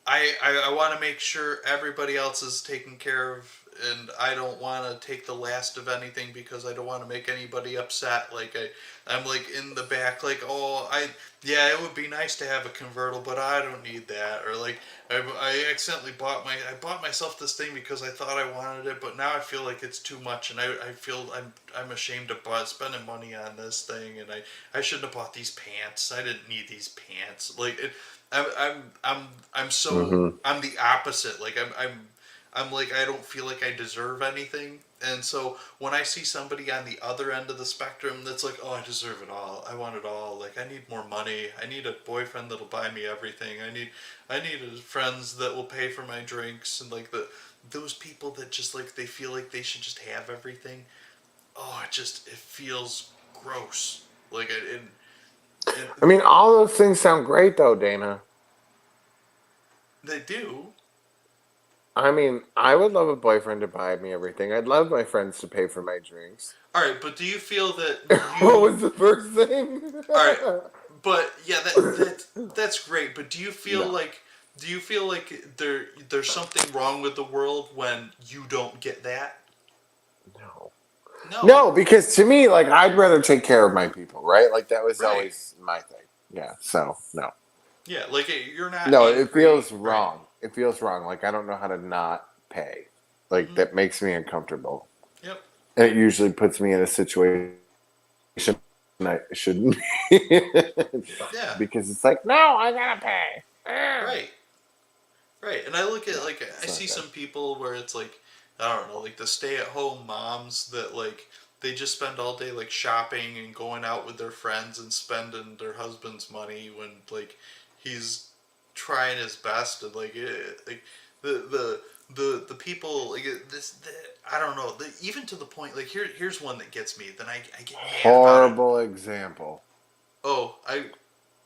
I want to make sure everybody else is taken care of, and I don't want to take the last of anything because I don't want to make anybody upset. Like I'm like in the back, like yeah, it would be nice to have a convertible, but I don't need that. Or like I accidentally I bought myself this thing because I thought I wanted it, but now I feel like it's too much, and I feel I'm ashamed of spending money on this thing, and I shouldn't have bought these pants. I didn't need these pants. Like it, I'm so Mm-hmm. I'm the opposite. Like I'm like I don't feel like I deserve anything. And so when I see somebody on the other end of the spectrum that's like, oh, I deserve it all. I want it all. Like I need more money. I need a boyfriend that'll buy me everything. I need friends that will pay for my drinks, and like those people that just like they feel like they should just have everything. Oh, it feels gross. Like it I mean, all those things sound great, though, Dana. they do. I mean, I would love a boyfriend to buy me everything. I'd love my friends to pay for my drinks. All right, but do you feel that What you was the first thing? all right, but yeah, that's great. But No. do you feel like there's something wrong with the world when you don't get that? No. No, No, because to me, like, I'd rather take care of my people, right? Like, that was right? always my thing. Yeah, so, no. Yeah, like you're not No, it angry, feels right? wrong. It feels wrong. Like, I don't know how to not pay. Like, Mm-hmm. that makes me uncomfortable. Yep. And it usually puts me in a situation I shouldn't be. Yeah. Because it's like, no, I gotta pay. Ah. Right. Right. And I look at No, like I it's not see good. some people where it's like I don't know, like the stay-at-home moms that like they just spend all day like shopping and going out with their friends and spending their husband's money when like he's trying his best, and like the people like I don't know, even to the point like here's one that gets me, then I get mad about it. Horrible example. Oh, I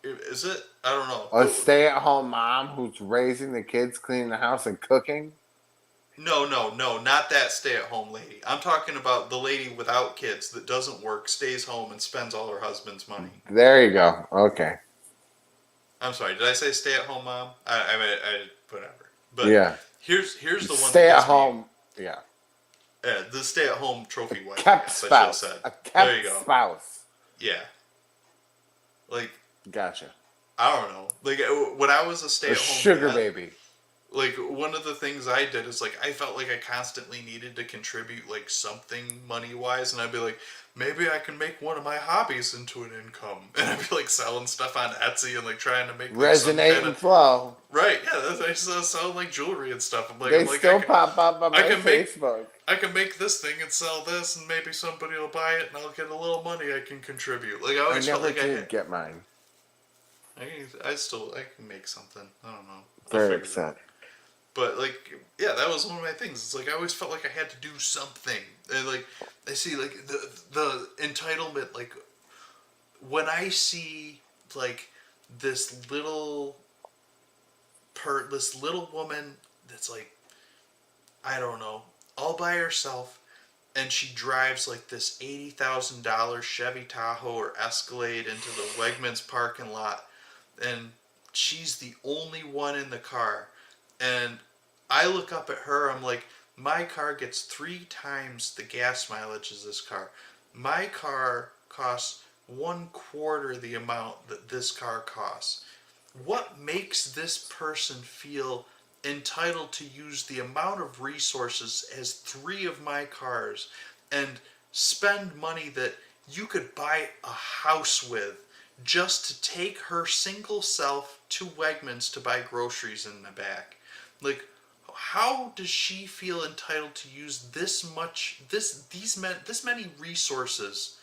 is it? I don't know. A stay-at-home mom who's raising the kids, cleaning the house, and cooking. No, not that stay-at-home lady. I'm talking about the lady without kids that doesn't work, stays home, and spends all her husband's money. There you go. Okay. I'm sorry, did I say stay-at-home mom? I whatever. But Yeah. here's the one that Stay at gets me. home. Yeah. The stay-at-home trophy wife, I Kept guess I should have spouse. said. A There you kept go. spouse. Yeah, like Gotcha. I don't know. Like when I was a A stay-at-home sugar dad, baby. like one of the things I did is like I felt like I constantly needed to contribute like something money wise, and I'd be like, maybe I can make one of my hobbies into an income, and I'd be like selling stuff on Etsy and like trying to make like some Resonate kind and of flow. right, yeah. That's I just selling like jewelry and stuff. They still pop up on I my can make Facebook. I can make this thing and sell this, and maybe somebody will buy it, and I'll get a little money I can contribute. Like I I always felt never like I did had. get mine. I can make something. I don't know. I'll Very figure it upset. out. But like, yeah, that was one of my things. It's like I always felt like I had to do something, and like I see like the entitlement. Like when I see like this little this little woman that's like I don't know all by herself, and she drives like this $80,000 Chevy Tahoe or Escalade into the Wegmans parking lot, and she's the only one in the car, and I look up at her. I'm like, my car gets 3 times the gas mileage as this car. My car costs 1/4 the amount that this car costs. What makes this person feel entitled to use the amount of resources as 3 of my cars and spend money that you could buy a house with just to take her single self to Wegmans to buy groceries in the back? Like, how does she feel entitled to use this many resources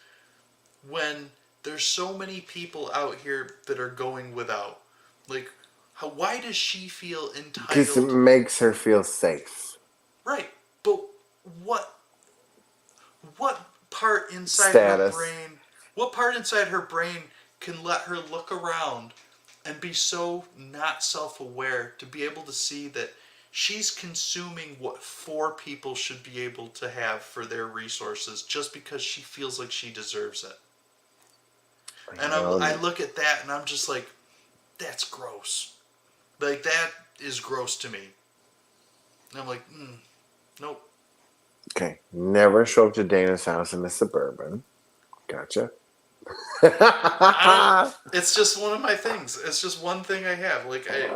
when there's so many people out here that are going without? Like, why does she feel Because it entitled? makes her feel safe. Right, but what what part inside her Status. brain? What part inside her brain can let her look around and be so not self-aware to be able to see that she's consuming what 4 people should be able to have for their resources just because she feels like she deserves it? And You know, I look at that and I'm just like, that's gross. Like that is gross to me. And I'm like, nope. okay. Never show up to Dana's house in the Suburban. Gotcha. I don't. It's just one of my things. It's just one thing I have. Like I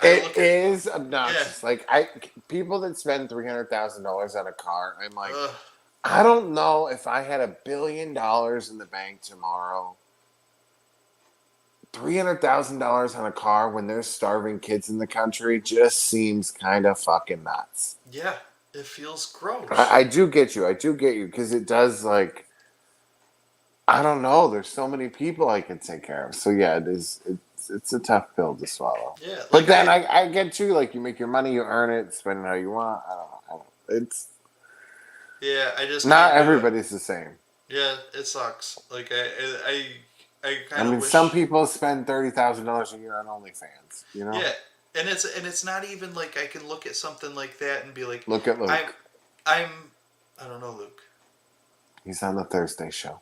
It look at is yeah. obnoxious. People that spend $300,000 on a car, I'm like, Ugh. I don't know if I had $1 billion in the bank tomorrow. $300,000 on a car when there's starving kids in the country just seems kind of fucking nuts. Yeah. It feels gross. I do get you. I do get you because it does like I don't know. There's so many people I could take care of. So yeah, it is. It's a tough pill to swallow. Yeah. But Like then I get you. Like you make your money, you earn it, spend it how you want. I don't know. It's yeah. I just not can't do it. everybody's the same. Yeah. It sucks. Like I I kind of mean, some wish. people spend $30,000 a year on OnlyFans. You know, Yeah. And it's not even like I can look at something like that and be like, look at I'm Luke. I'm I don't know Luke. He's on the Thursday show.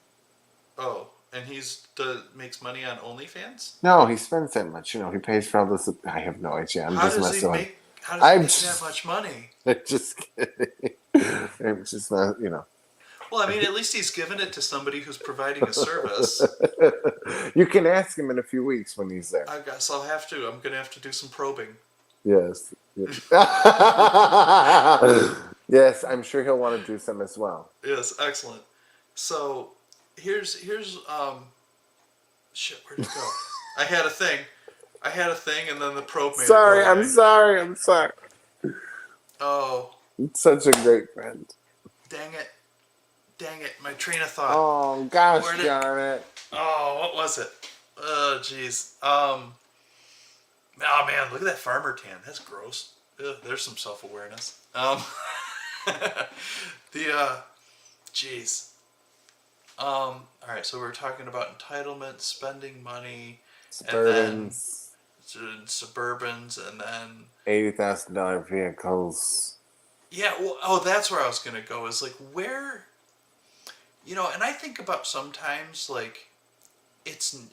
Oh, and makes money on OnlyFans. No, he spends that much. You know, he pays for all this. I have no idea. I'm How just does he messing with. make? How does he I'm make that just, much money? I'm just kidding. I'm just not. You know. Well, I mean, at least he's giving it to somebody who's providing a service. You can ask him in a few weeks when he's there. I guess I'll have to. I'm gonna have to do some probing. Yes. Yes, I'm sure he'll want to do some as well. Yes, excellent. So here's shit. Where'd it go? I had a thing. I had a thing, and then the probe made it Sorry, go I'm away. sorry, I'm sorry. Oh, Such a great friend. dang it! Dang it! My train of thought. Oh gosh Where'd it? darn it. Oh, what was it? Oh, jeez. Oh man, look at that farmer tan. That's gross. Ugh, there's some self-awareness. The jeez. All right. So we're talking about entitlement, spending money, and then Suburbans, Suburbans, and then $80,000 vehicles. yeah. Well, oh, that's where I was gonna go. Is like where, and I think about sometimes like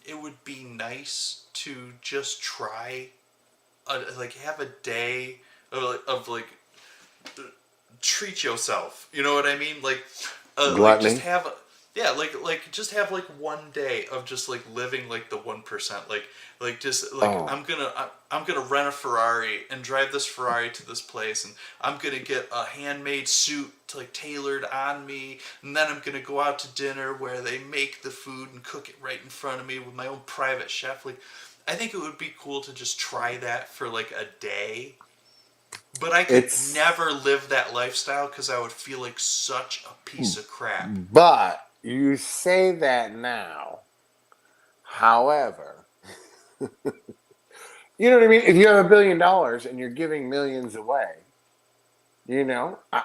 it would be nice to just try, like have a day of like treat yourself. You know what I mean? Like just Gluttony. have yeah, like just have like one day of just like living like the 1%. Like just like Oh, I'm gonna rent a Ferrari and drive this Ferrari to this place, and I'm gonna get a handmade suit like tailored on me, and then I'm gonna go out to dinner where they make the food and cook it right in front of me with my own private chef. Like I think it would be cool to just try that for like a day. But I could it's never live that lifestyle because I would feel like such a piece of crap. but you say that now. However, you know what I mean? If you have $1 billion and you're giving millions away,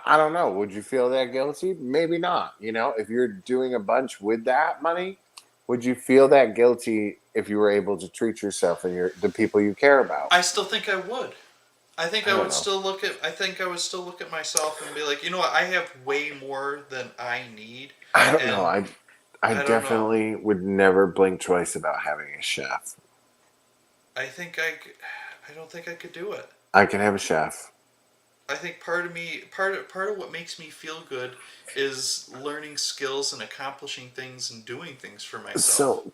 I don't know. Would you feel that guilty? Maybe not. If you're doing a bunch with that money, would you feel that guilty if you were able to treat yourself and the people you care about? I still think I would. I think I I don't would know. still look at. I think I would still look at myself and be like, you know what? I have way more than I need, I don't know. and I I don't know. definitely would never blink twice about having a chef. I think I don't think I could do it. I can have a chef. I think part of me, part of what makes me feel good, is learning skills and accomplishing things and doing things for myself. So,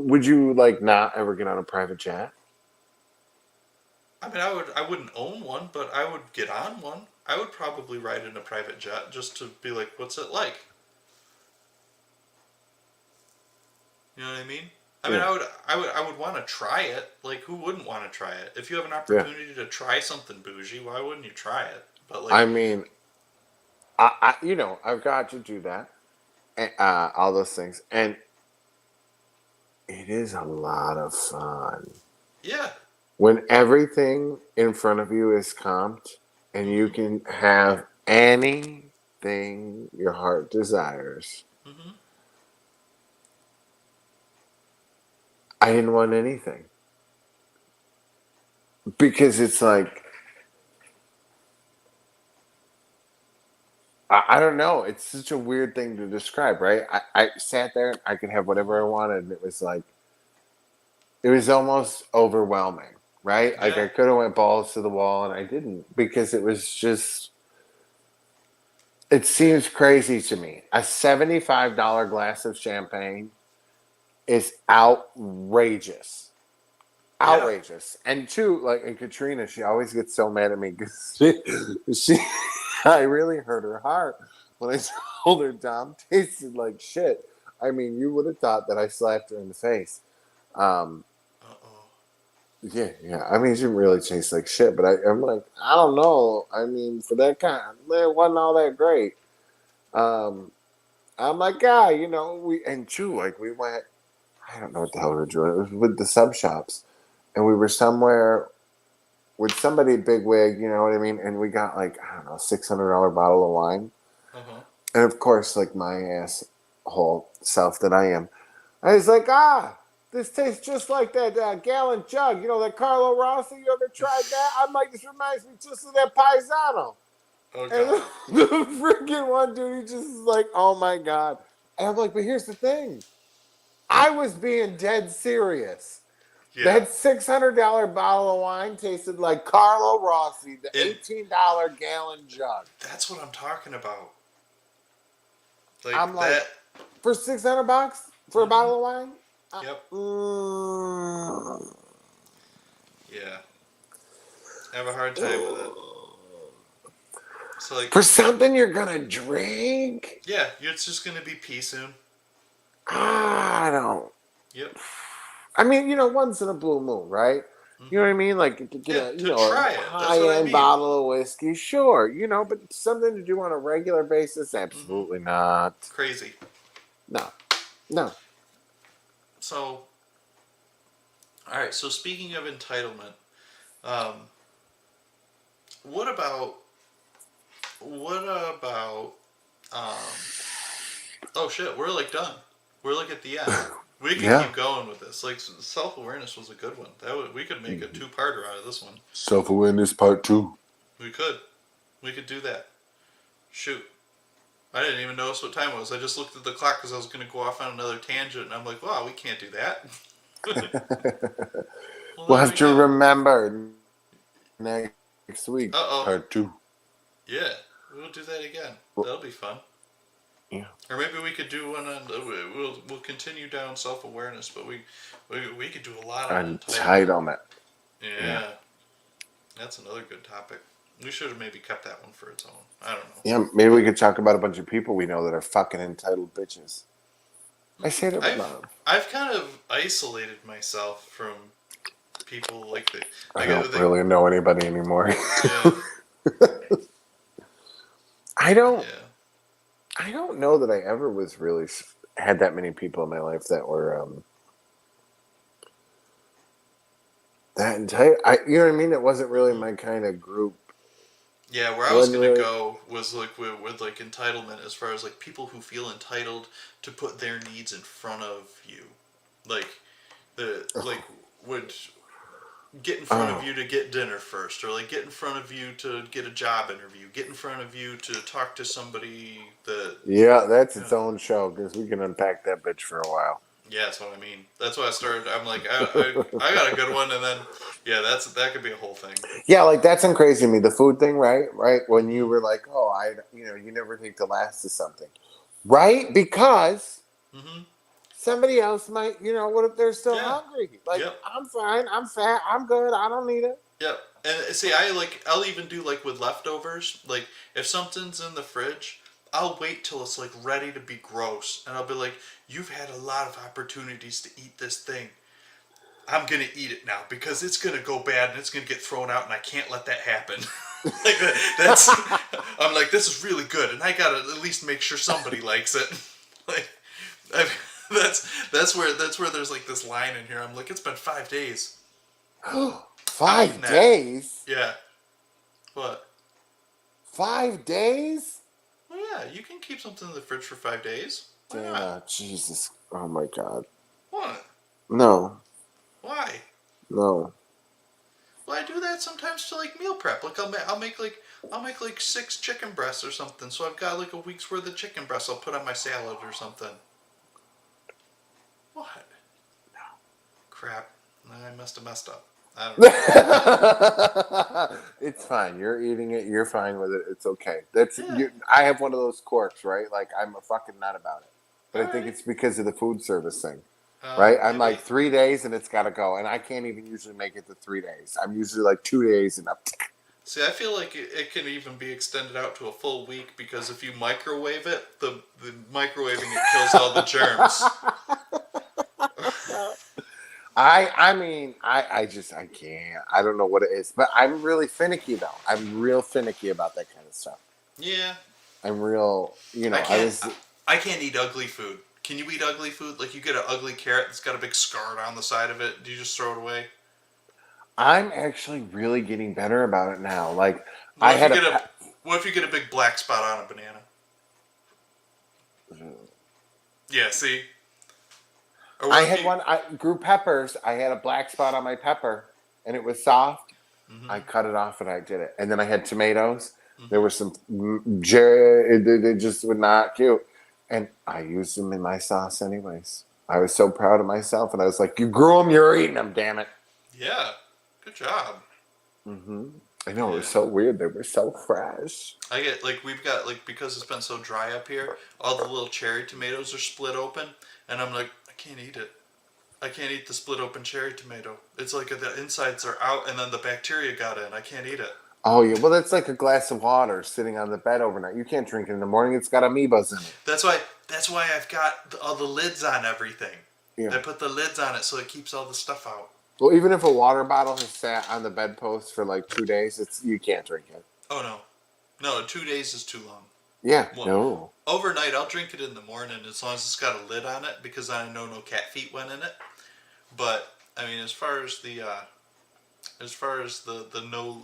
would you like not ever get on a private jet? I mean, I wouldn't own one, but I would get on one. I would probably ride in a private jet just to be like, what's it like? You know what I mean? I mean, Yeah. I would want to try it. Like, who wouldn't want to try it? If you have an Yeah. opportunity to try something bougie, why wouldn't you try it? But like, I mean, I've got to do that. And, all those things. And it is a lot of fun. yeah, When everything in front of you is comped and you mhm, can have anything your heart desires. mhm. I didn't want anything. Because it's like I don't know. It's such a weird thing to describe, right? I sat there and I could have whatever I wanted, and it was like it was almost overwhelming, right? Like Yeah. I could have went balls to the wall, and I didn't because it was just. It seems crazy to me. A $75 glass of champagne is outrageous. Yeah. Outrageous. And two, like, and Katrina, she always gets so mad at me because I really hurt her heart when I told her Dom tasted like shit. I mean, you would have thought that I slapped her in the face. Um, Uh-oh. yeah. I mean, she didn't really taste like shit, but I'm like, I don't know. I mean, for that kind, it wasn't all that great. Um, I'm like, yeah, and two, like, we went, I don't know what the hell we were doing. It was with the sub shops, and we were somewhere with somebody big wig, you know what I mean? And we got like, I don't know, $600 bottle of wine. Uh-huh. And of course, like my asshole self that I am, I was like, this tastes just like that gallon jug. You know, that Carlo Rossi, you ever tried that? I'm like, this reminds me just of that Paisano. Oh And God. the freaking one dude, he just is like, oh my God. And I'm like, but here's the thing. I was being dead serious. Yeah. That $600 bottle of wine tasted like Carlo Rossi, the And $18 gallon jug. that's what I'm talking about. I'm Like like, that. for $600 for a Hmm. bottle of wine? Yep. Mm, Yeah. I have a hard time with it. So like, for something you're gonna drink? yeah, it's just gonna be pee soon. I don't. Yep. I mean, once in a blue moon, right? You know Hmm. what I mean? Like, you could get Yeah. a, To a try it. That's what I high-end mean. bottle of whiskey, sure, but something to do on a regular basis, Hmm. absolutely not. Crazy. No, no. So, all right. So speaking of entitlement, um, what about what about um, oh shit, we're like done. We're like at the end. We could Yeah. keep going with this. Like self awareness was a good one. We could make a two-parter out of this one. Self-awareness part two. We could. We could do that. Shoot. I didn't even notice what time it was. I just looked at the clock because I was going to go off on another tangent, and I'm like, wow, we can't do that. Well, We'll there have we to go. remember next week, Uh oh. part two. Yeah, we'll do that again. Well, That'll be fun. yeah. Or maybe we could do one on. We'll continue down self awareness, but we could do a lot on entitlement. Entitlement. Yeah. Yeah, that's another good topic. We should have maybe kept that one for its own. I don't know. Yeah, maybe we could talk about a bunch of people we know that are fucking entitled bitches. I say that with love. I've kind of isolated myself from people like the I like don't the really know anybody anymore. yeah I don't. yeah I don't know that I ever was really had that many people in my life that were that entitled. You know what I mean? It wasn't really hmm my kind of group. yeah. Where It I was wasn't gonna really. go was like with like entitlement, as far as like people who feel entitled to put their needs in front of you, like the like would get in front of Oh, you to get dinner first, or like get in front of you to get a job interview, get in front of you to talk to somebody that yeah, that's you its know. own show because we can unpack that bitch for a while. Yeah, that's what I mean. That's why I started. I'm like, I got a good one, and then yeah, that could be a whole thing. Yeah, like that's crazy to me. The food thing, right? Right when you Mhm. were like, oh, you never take the last of something, right? Because Mhm. somebody else might, what if they're still Yeah. hungry? Like, Yep. I'm fine, I'm fat, I'm good, I don't need it. Yep. And see, I'll even do like with leftovers. Like if something's in the fridge, I'll wait till it's like ready to be gross, and I'll be like, "You've had a lot of opportunities to eat this thing. I'm gonna eat it now because it's gonna go bad and it's gonna get thrown out, and I can't let that happen." Like that's, I'm like, this is really good, and I gotta at least make sure somebody likes it. Like, I, that's where there's like this line in here. I'm like, it's been 5 days. I'm eating 5 that. days? Yeah. What? 5 days? Well, yeah, you can keep something in the fridge for 5 days. Why not? Dana, Jesus, oh my God, What? no, Why? no. Well, I do that sometimes to like meal prep. Like I'll make like I'll make like 6 chicken breasts or something. So I've got like a week's worth of chicken breasts I'll put on my salad or something. What? Crap. I must have messed up. I don't know. It's fine. You're eating it. You're fine with it. It's okay. That's Yeah. you. I have one of those quirks, right? Like I'm a fucking nut about it. But I think Alright. it's because of the food service thing, right? I'm Maybe. like 3 days and it's got to go, and I can't even usually make it to 3 days. I'm usually like 2 days and up. See, I feel like it can even be extended out to a full week because if you microwave it, the microwaving it kills all the germs. I just I can't. I don't know what it is, but I'm really finicky though. I'm real finicky about that kind of stuff. Yeah, I'm real. You know, I I can't. was. I can't eat ugly food. Can you eat ugly food? Like you get an ugly carrot that's got a big scar down the side of it. Do you just throw it away? I'm actually really getting better about it now. Like What I if had you a. get a What if you get a big black spot on a banana? Yeah, see. Or what I if had you, one. I grew peppers. I had a black spot on my pepper, and it was soft. Mhm, I cut it off and I did it. And then I had tomatoes. mhm. There was some. They just were not cute, and I used them in my sauce anyways. I was so proud of myself, and I was like, "You grew them. You're eating them. Damn it." Yeah, good job. I know it was Yeah. so weird. They were so fresh. I get like we've got like because it's been so dry up here, all the little cherry tomatoes are split open, and I'm like, I can't eat it. I can't eat the split open cherry tomato. It's like the insides are out, and then the bacteria got in. I can't eat it. Oh yeah, well that's like a glass of water sitting on the bed overnight. You can't drink it in the morning. It's got amoebas in it. That's why I've got all the lids on everything. Yeah. I put the lids on it so it keeps all the stuff out. Well, even if a water bottle has sat on the bedpost for like 2 days, it's you can't drink it. Oh no, no, 2 days is too long. Yeah, Well, no. overnight I'll drink it in the morning as long as it's got a lid on it because I know no cat feet went in it. But I mean, as far as the no,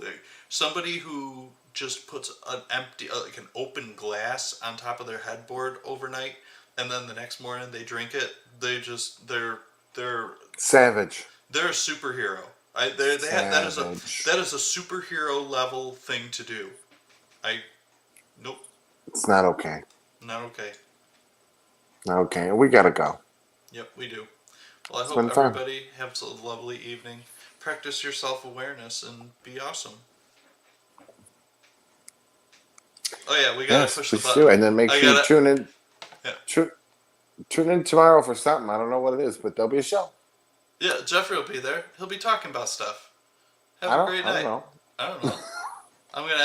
somebody who just puts an empty like an open glass on top of their headboard overnight and then the next morning they drink it, they're Savage. they're a superhero. Savage. That is a superhero level thing to do. I Nope, It's not okay. not okay. Not okay. We gotta go. Yep, we do. Well, I It's hope been fun. everybody has a lovely evening. Practice your self-awareness and be awesome. Oh yeah, we gotta Yes, push the please button. do. And then make I sure you gotta- tune in. Yeah. Tune in tomorrow for something. I don't know what it is, but there'll be a show. Yeah, Jeffrey will be there. He'll be talking about stuff. Have I a don't. great I don't night. know. I don't know. I'm gonna